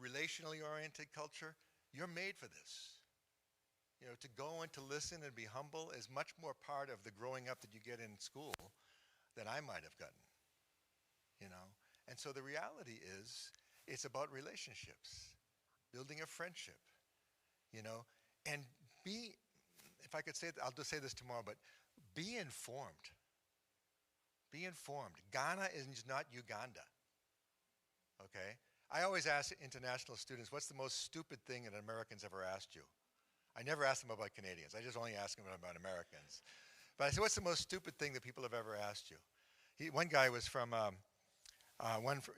relationally oriented culture, you're made for this. You know, to go and to listen and be humble is much more part of the growing up that you get in school than I might have gotten, you know. And so the reality is, it's about relationships, building a friendship, you know, and if I could say, I'll just say this tomorrow, but be informed. Be informed. Ghana is not Uganda, okay? I always ask international students, what's the most stupid thing that Americans ever asked you? I never ask them about Canadians. I just only ask them about Americans. But I said, what's the most stupid thing that people have ever asked you? One guy was from,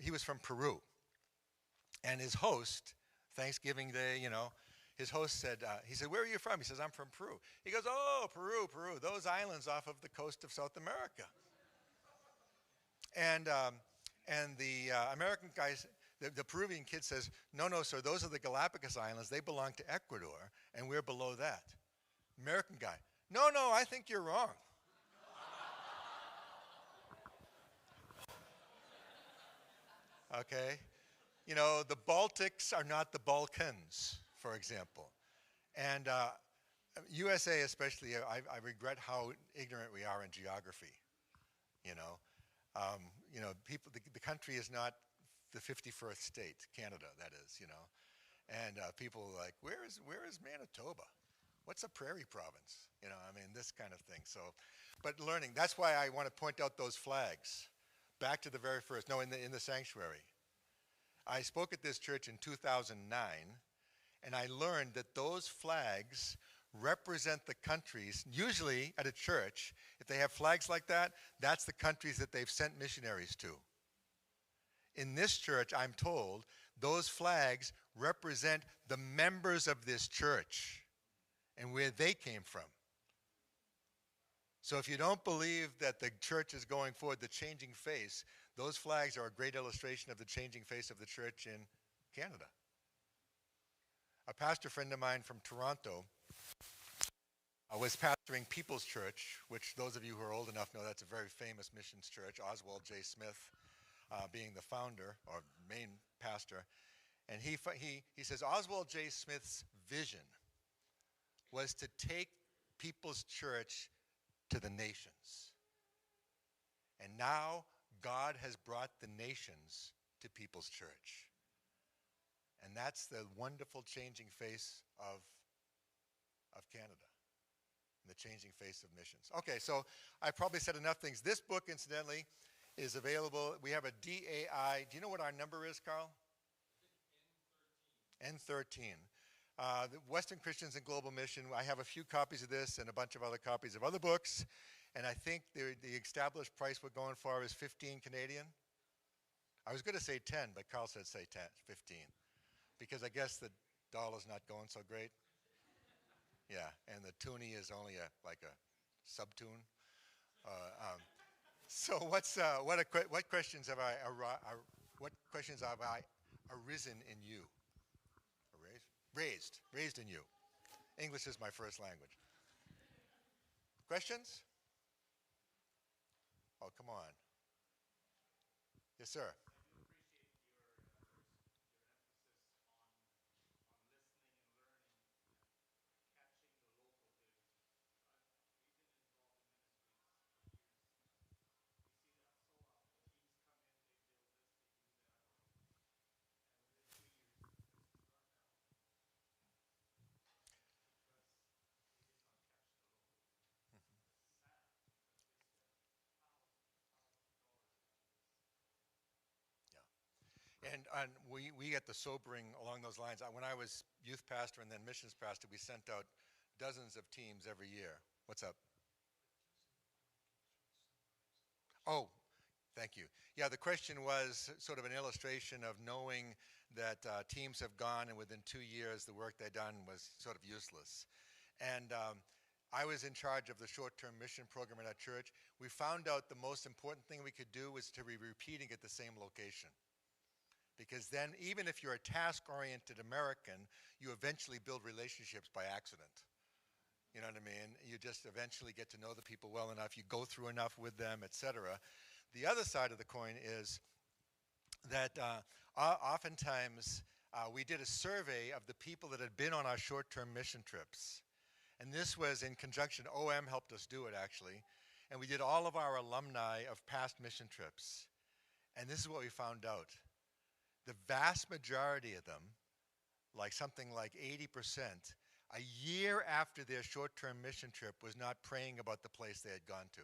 he was from Peru. And his host, Thanksgiving Day, you know, his host said, he said, where are you from? He says, I'm from Peru. He goes, oh, Peru, those islands off of the coast of South America. And the American guy, the Peruvian kid says, no, sir, those are the Galapagos Islands. They belong to Ecuador, and we're below that. American guy, no, I think you're wrong. Okay? You know, the Baltics are not the Balkans, for example. And USA especially, I regret how ignorant we are in geography. You know, people. The country is not the 51st state, Canada. That is, and people are like, where is Manitoba? What's a prairie province? This kind of thing. So, but learning. That's why I want to point out those flags. Back to the very first. No, in the sanctuary. I spoke at this church in 2009, and I learned that those flags represent the countries. Usually at a church, if they have flags like that, that's the countries that they've sent missionaries to. In this church, I'm told, those flags represent the members of this church and where they came from. So if you don't believe that the church is going forward, the changing face, those flags are a great illustration of the changing face of the church in Canada. A pastor friend of mine from Toronto was pastoring People's Church, which those of you who are old enough know that's a very famous missions church, Oswald J. Smith being the founder or main pastor. And he says Oswald J. Smith's vision was to take People's Church to the nations. And now God has brought the nations to People's Church. And that's the wonderful changing face of Canada. The changing face of missions. Okay, so I probably said enough things. This book, incidentally, is available. We have a DAI. Do you know what our number is, Carl? N13. The Western Christians and Global Mission. I have a few copies of this and a bunch of other copies of other books. And I think the established price we're going for is 15 Canadian. I was going to say 10, but Carl said say 10, 15. Because I guess the dollar's not going so great. Yeah, and the toonie is only like a subtune. So what questions have I arisen in you? Raised in you. English is my first language. Questions? Oh, come on. Yes, sir. And we get the sobering along those lines. When I was youth pastor and then missions pastor, we sent out dozens of teams every year. What's up? Oh, thank you. Yeah, the question was sort of an illustration of knowing that teams have gone and within 2 years the work they'd done was sort of useless. And I was in charge of the short-term mission program at our church. We found out the most important thing we could do was to be repeating at the same location. Because then, even if you're a task-oriented American, you eventually build relationships by accident. You know what I mean? You just eventually get to know the people well enough. You go through enough with them, etc. The other side of the coin is that oftentimes we did a survey of the people that had been on our short-term mission trips. And this was in conjunction. OM helped us do it, actually. And we did all of our alumni of past mission trips. And this is what we found out. The vast majority of them, something like 80%, a year after their short-term mission trip was not praying about the place they had gone to.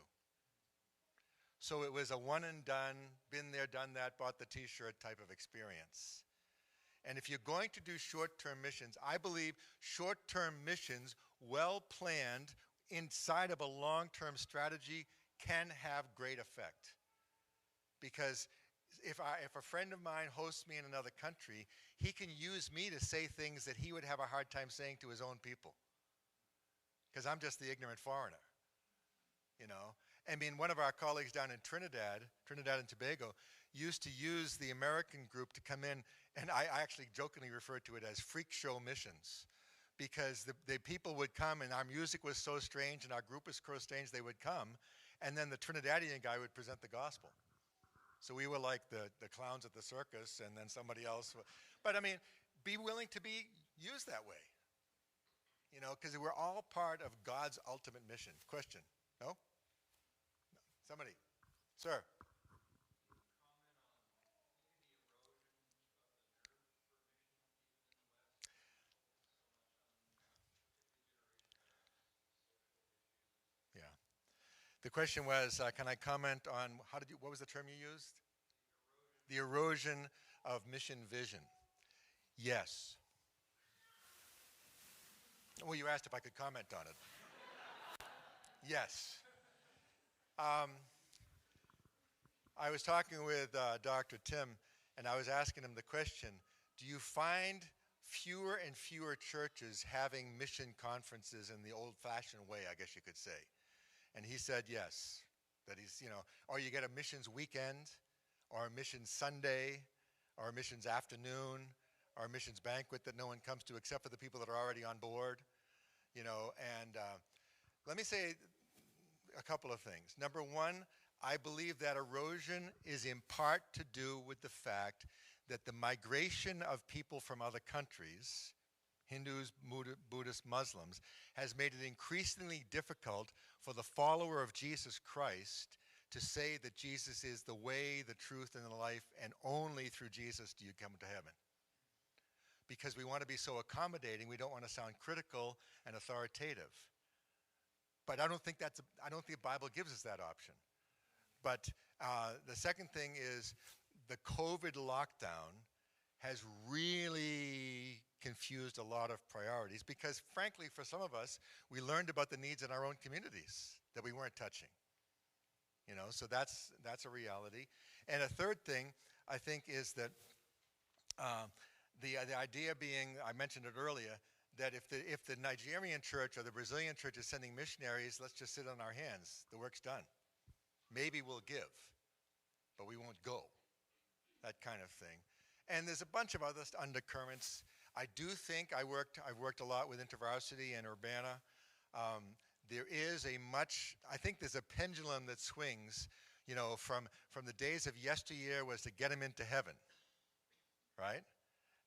So it was a one and done, been there, done that, bought the t-shirt type of experience. And if you're going to do short-term missions, I believe short-term missions, well planned inside of a long-term strategy, can have great effect. Because if a friend of mine hosts me in another country, he can use me to say things that he would have a hard time saying to his own people. Because I'm just the ignorant foreigner, I mean, one of our colleagues down in Trinidad and Tobago, used to use the American group to come in, and I actually jokingly referred to it as freak show missions. Because the people would come, and our music was so strange, and our group was so strange, they would come, and then the Trinidadian guy would present the gospel. So we were like the clowns at the circus, and then somebody else. But I mean, be willing to be used that way. You know, because we're all part of God's ultimate mission. Question? No? No. Somebody? Sir? Yeah. The question was, can I comment on, what was the term you used? The erosion of mission vision. Yes. Well, you asked if I could comment on it. Yes. I was talking with Dr. Tim, and I was asking him the question, do you find fewer and fewer churches having mission conferences in the old-fashioned way, I guess you could say? And he said yes, that he's, or you get a missions weekend, or a missions Sunday, or a missions afternoon, or a missions banquet that no one comes to except for the people that are already on board, and let me say a couple of things. Number one, I believe that erosion is in part to do with the fact that the migration of people from other countries, Hindus, Buddhists, Muslims, has made it increasingly difficult for the follower of Jesus Christ to say that Jesus is the way, the truth, and the life, and only through Jesus do you come to heaven. Because we want to be so accommodating, we don't want to sound critical and authoritative. But I don't think the Bible gives us that option. But the second thing is the COVID lockdown has really confused a lot of priorities because, frankly, for some of us, we learned about the needs in our own communities that we weren't touching. So that's a reality. And a third thing, I think, is that the idea being, I mentioned it earlier, that if the Nigerian church or the Brazilian church is sending missionaries, let's just sit on our hands. The work's done. Maybe we'll give, but we won't go. That kind of thing. And there's a bunch of other undercurrents. I do think I've worked a lot with Inter-Varsity and Urbana. I think there's a pendulum that swings, from the days of yesteryear was to get them into heaven, right?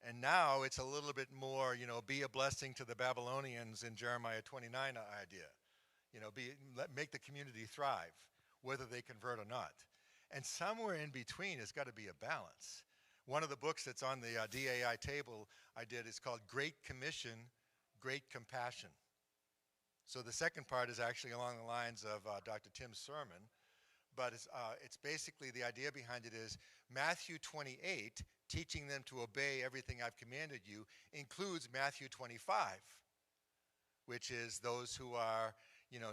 And now it's a little bit more, be a blessing to the Babylonians in Jeremiah 29 idea. Make the community thrive, whether they convert or not. And somewhere in between has got to be a balance. One of the books that's on the DAI table I did is called Great Commission, Great Compassion. So the second part is actually along the lines of Dr. Tim's sermon, but it's basically the idea behind it is Matthew 28, teaching them to obey everything I've commanded you, includes Matthew 25, which is those who are,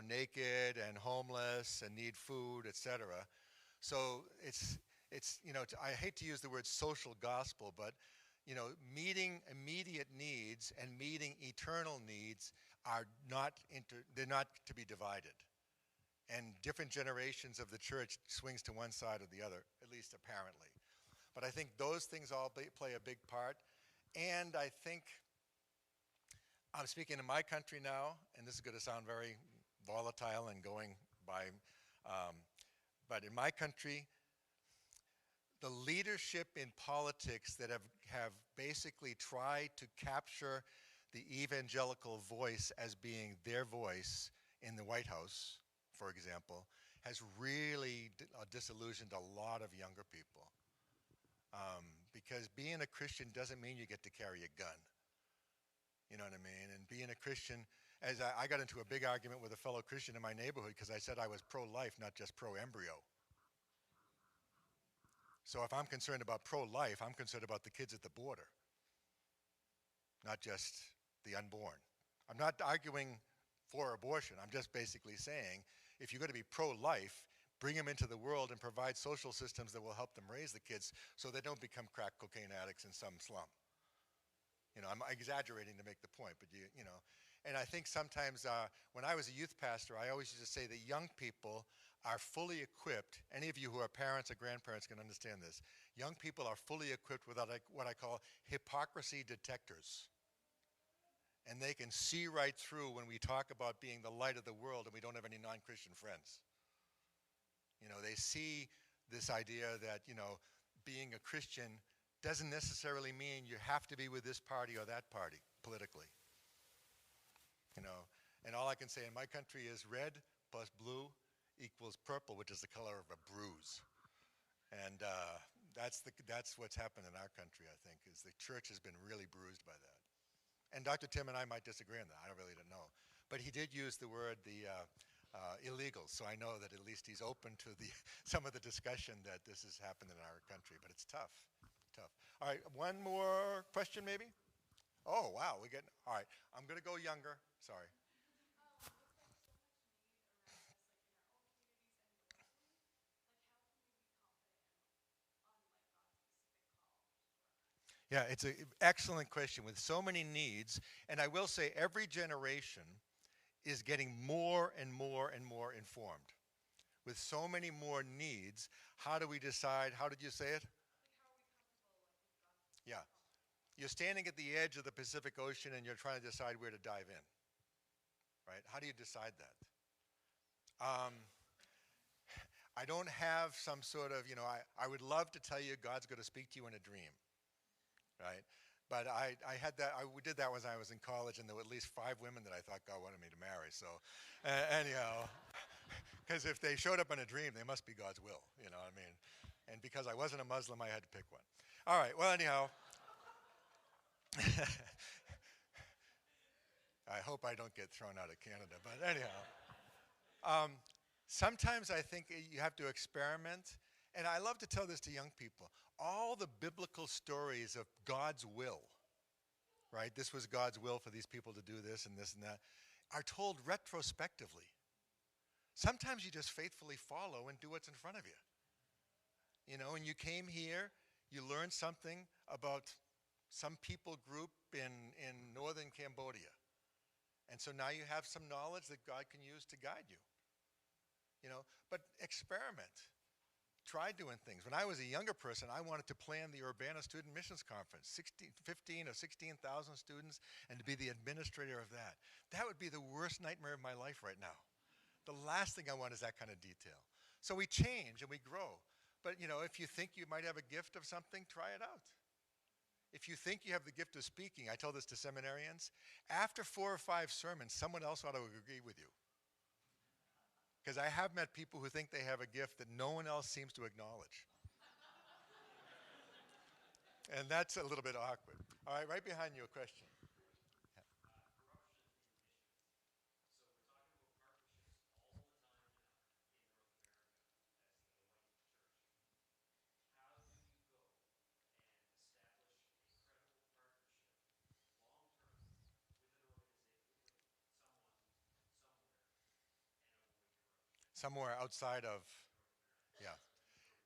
naked and homeless and need food, etc. So it's I hate to use the word social gospel, but meeting immediate needs and meeting eternal needs are they're not to be divided. And different generations of the church swings to one side or the other, at least apparently. But I think those things all play a big part. And I think I'm speaking in my country now, and this is going to sound very volatile and going by, but in my country, the leadership in politics that have basically tried to capture the evangelical voice as being their voice in the White House, for example, has really disillusioned a lot of younger people. Because being a Christian doesn't mean you get to carry a gun. You know what I mean? And being a Christian, as I got into a big argument with a fellow Christian in my neighborhood because I said I was pro-life, not just pro-embryo. So if I'm concerned about pro-life, I'm concerned about the kids at the border, not just the unborn. I'm not arguing for abortion. I'm just basically saying if you're going to be pro-life, bring them into the world and provide social systems that will help them raise the kids so they don't become crack cocaine addicts in some slum. I'm exaggerating to make the point, but and I think sometimes when I was a youth pastor, I always used to say that young people are fully equipped. Any of you who are parents or grandparents can understand this. Young people are fully equipped with what I call hypocrisy detectors. And they can see right through when we talk about being the light of the world and we don't have any non-Christian friends. They see this idea that, being a Christian doesn't necessarily mean you have to be with this party or that party politically. And all I can say in my country is red plus blue equals purple, which is the color of a bruise. And that's what's happened in our country, I think, is the church has been really bruised by that. And Dr. Tim and I might disagree on that. I really don't know. But he did use the word illegals, so I know that at least he's open to some of the discussion that this has happened in our country. But it's tough. All right, one more question maybe? Oh, wow. All right, I'm going to go younger. Sorry. Yeah, it's an excellent question with so many needs. And I will say every generation is getting more and more and more informed. With so many more needs, how do we decide? How did you say it? Yeah. You're standing at the edge of the Pacific Ocean and you're trying to decide where to dive in. Right? How do you decide that? I don't have some sort of, I would love to tell you God's going to speak to you in a dream. Right? But I did that when I was in college, and there were at least 5 women that I thought God wanted me to marry. So, anyhow, because if they showed up in a dream, they must be God's will, you know what I mean? And because I wasn't a Muslim, I had to pick one. All right, well, anyhow, I hope I don't get thrown out of Canada, but anyhow. Sometimes I think you have to experiment. And I love to tell this to young people. All the biblical stories of God's will, right? This was God's will for these people to do this and that, are told retrospectively. Sometimes you just faithfully follow and do what's in front of you. And you came here, you learned something about some people group in northern Cambodia. And so now you have some knowledge that God can use to guide you. But experiment. Try doing things. When I was a younger person, I wanted to plan the Urbana Student Missions Conference, 15 or 16,000 students, and to be the administrator of that. That would be the worst nightmare of my life right now. The last thing I want is that kind of detail. So we change and we grow. But, if you think you might have a gift of something, try it out. If you think you have the gift of speaking, I tell this to seminarians, after 4 or 5 sermons, someone else ought to agree with you. Because I have met people who think they have a gift that no one else seems to acknowledge. And that's a little bit awkward. All right, right behind you, a question. Yeah. Somewhere outside of, yeah.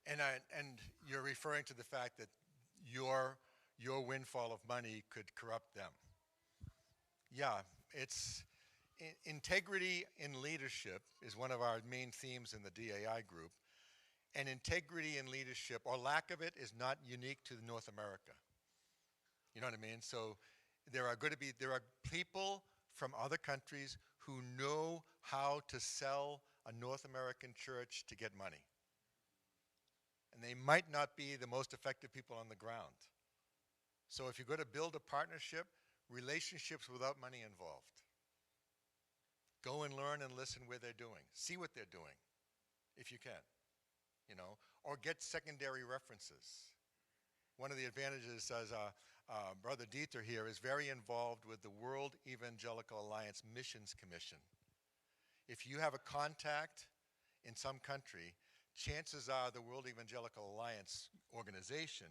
And you're referring to the fact that your windfall of money could corrupt them. Yeah, it's integrity in leadership is one of our main themes in the DAI group. And integrity in leadership, or lack of it, is not unique to North America. You know what I mean? So there are people from other countries who know how to sell a North American church to get money. And they might not be the most effective people on the ground. So if you're going to build a partnership, relationships without money involved. Go and learn and listen where they're doing. See what they're doing, if you can, or get secondary references. One of the advantages is Brother Dieter here is very involved with the World Evangelical Alliance Missions Commission. If you have a contact in some country, chances are the World Evangelical Alliance organization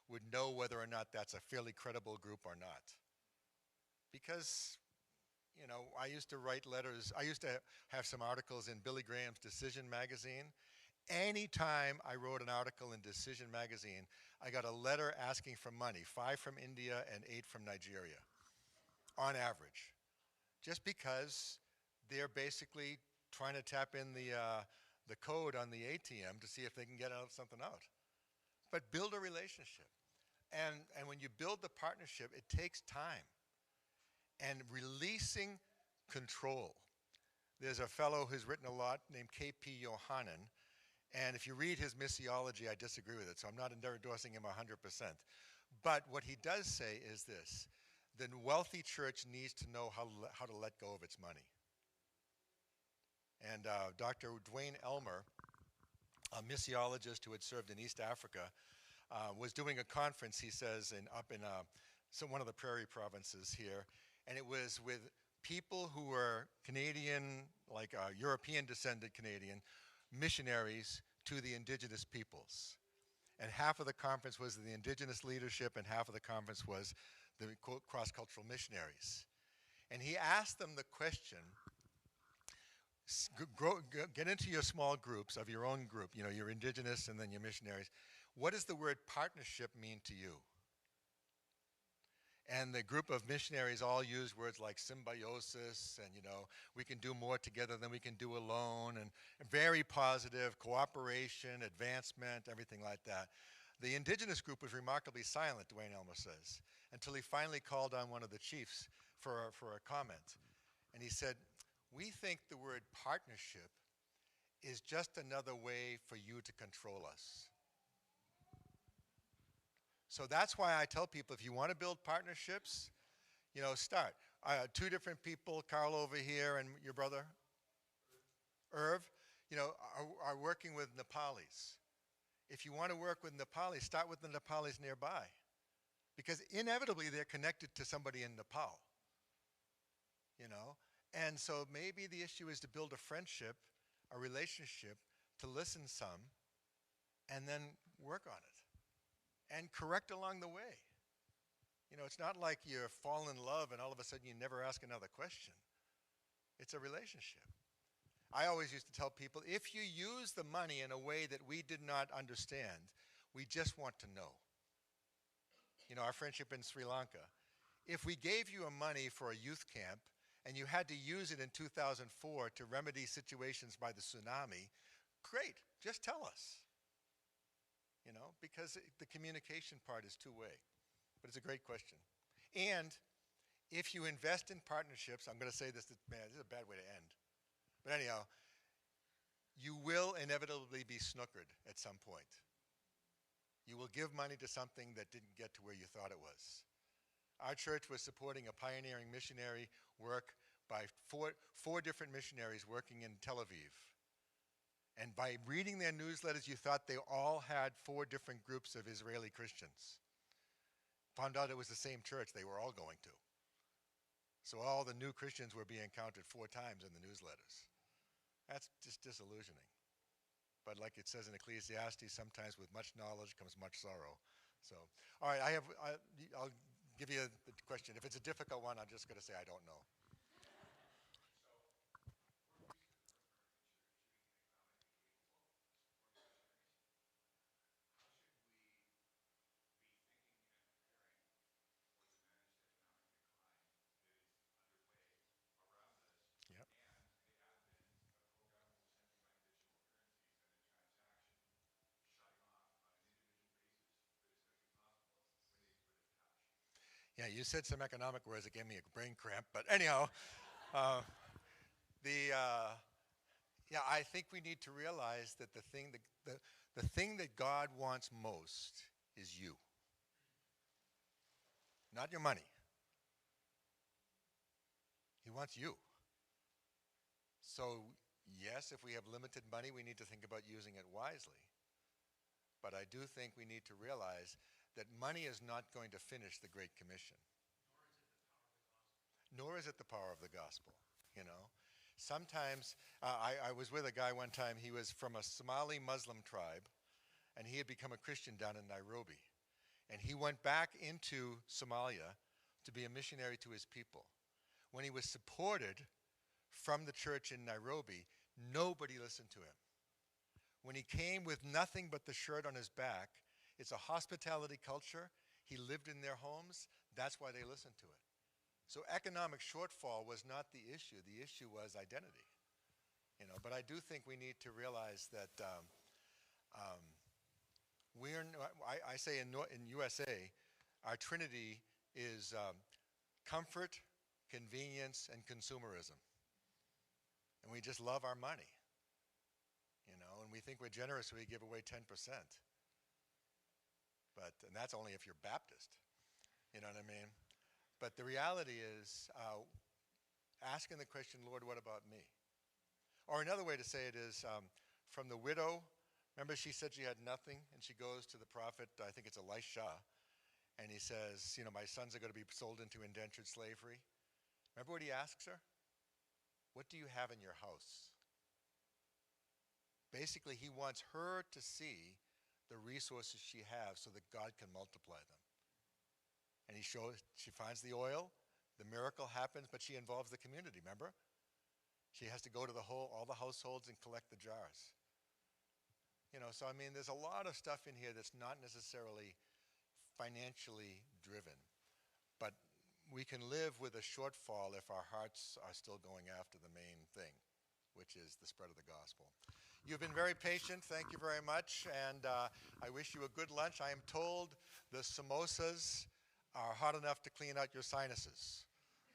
would know whether or not that's a fairly credible group or not. Because, I used to write letters. I used to have some articles in Billy Graham's Decision magazine. Anytime I wrote an article in Decision magazine, I got a letter asking for money, 5 from India and 8 from Nigeria, on average. Just because they're basically trying to tap in the code on the ATM to see if they can get something out. But build a relationship. And when you build the partnership, it takes time. And releasing control. There's a fellow who's written a lot named K.P. Yohanan. And if you read his missiology, I disagree with it. So I'm not endorsing him 100%. But what he does say is this, the wealthy church needs to know how to let go of its money. And Dr. Dwayne Elmer, a missiologist who had served in East Africa, was doing a conference, he says, up in one of the prairie provinces here, and it was with people who were Canadian, like European descended Canadian, missionaries to the indigenous peoples. And half of the conference was the indigenous leadership, and half of the conference was the cross-cultural missionaries. And he asked them the question, get into your small groups of your own group, your indigenous and then your missionaries. What does the word partnership mean to you? And the group of missionaries all use words like symbiosis and, we can do more together than we can do alone, and very positive, cooperation, advancement, everything like that. The indigenous group was remarkably silent, Dwayne Elmer says, until he finally called on one of the chiefs for a comment. And he said, "We think the word partnership is just another way for you to control us." So that's why I tell people, if you want to build partnerships, start. Two different people, Carl over here and your brother, Irv, are working with Nepalis. If you want to work with Nepalis, start with the Nepalis nearby, because inevitably they're connected to somebody in Nepal, And so maybe the issue is to build a friendship, a relationship, to listen some, and then work on it. And correct along the way. It's not like you fall in love and all of a sudden you never ask another question. It's a relationship. I always used to tell people, if you use the money in a way that we did not understand, we just want to know. Our friendship in Sri Lanka. If we gave you money for a youth camp and you had to use it in 2004 to remedy situations by the tsunami, great, just tell us. Because the communication part is two-way. But it's a great question. And if you invest in partnerships, I'm going to say this, man, this is a bad way to end. But anyhow, you will inevitably be snookered at some point. You will give money to something that didn't get to where you thought it was. Our church was supporting a pioneering missionary work by four different missionaries working in Tel Aviv. And by reading their newsletters, you thought they all had 4 different groups of Israeli Christians. Found out it was the same church they were all going to. So all the new Christians were being counted 4 times in the newsletters. That's just disillusioning. But like it says in Ecclesiastes, sometimes with much knowledge comes much sorrow. So, all right, I'll give you the question. If it's a difficult one, I'm just going to say I don't know. Yep. Yeah, you said some economic words that gave me a brain cramp, but anyhow, I think we need to realize that the thing that God wants most is you, not your money. He wants you. So yes, if we have limited money, we need to think about using it wisely. But I do think we need to realize that money is not going to finish the Great Commission. Nor is it the power of the gospel, Sometimes, I was with a guy one time, he was from a Somali Muslim tribe, and he had become a Christian down in Nairobi. And he went back into Somalia to be a missionary to his people. When he was supported from the church in Nairobi, nobody listened to him. When he came with nothing but the shirt on his back, it's a hospitality culture. He lived in their homes. That's why they listened to it. So economic shortfall was not the issue. The issue was identity. But I do think we need to realize that I say in USA, our trinity is comfort, convenience, and consumerism. And we just love our money. And we think we're generous when we give away 10%. And that's only if you're Baptist. You know what I mean? But the reality is asking the question, Lord, what about me? Or another way to say it is from the widow. Remember she said she had nothing, and she goes to the prophet, I think it's Elisha, and he says, my sons are going to be sold into indentured slavery. Remember what he asks her? What do you have in your house? Basically, he wants her to see the resources she has so that God can multiply them. And she finds the oil, the miracle happens, but she involves the community, remember? She has to go to all the households and collect the jars. So there's a lot of stuff in here that's not necessarily financially driven, but we can live with a shortfall if our hearts are still going after the main thing, which is the spread of the gospel. You've been very patient. Thank you very much. And I wish you a good lunch. I am told the samosas are hot enough to clean out your sinuses.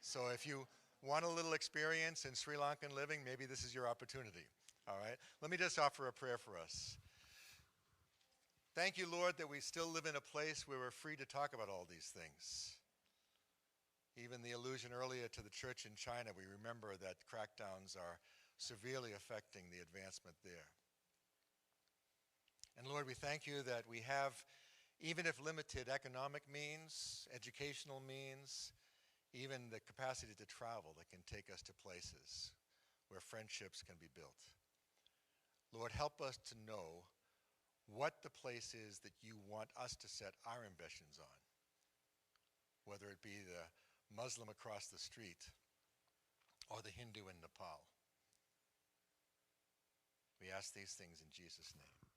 So if you want a little experience in Sri Lankan living, maybe this is your opportunity. All right? Let me just offer a prayer for us. Thank you, Lord, that we still live in a place where we're free to talk about all these things. Even the allusion earlier to the church in China, we remember that crackdowns are severely affecting the advancement there. And Lord, we thank you that we have, even if limited economic means, educational means, even the capacity to travel that can take us to places where friendships can be built. Lord, help us to know what the place is that you want us to set our ambitions on, whether it be the Muslim across the street or the Hindu in Nepal. We ask these things in Jesus' name.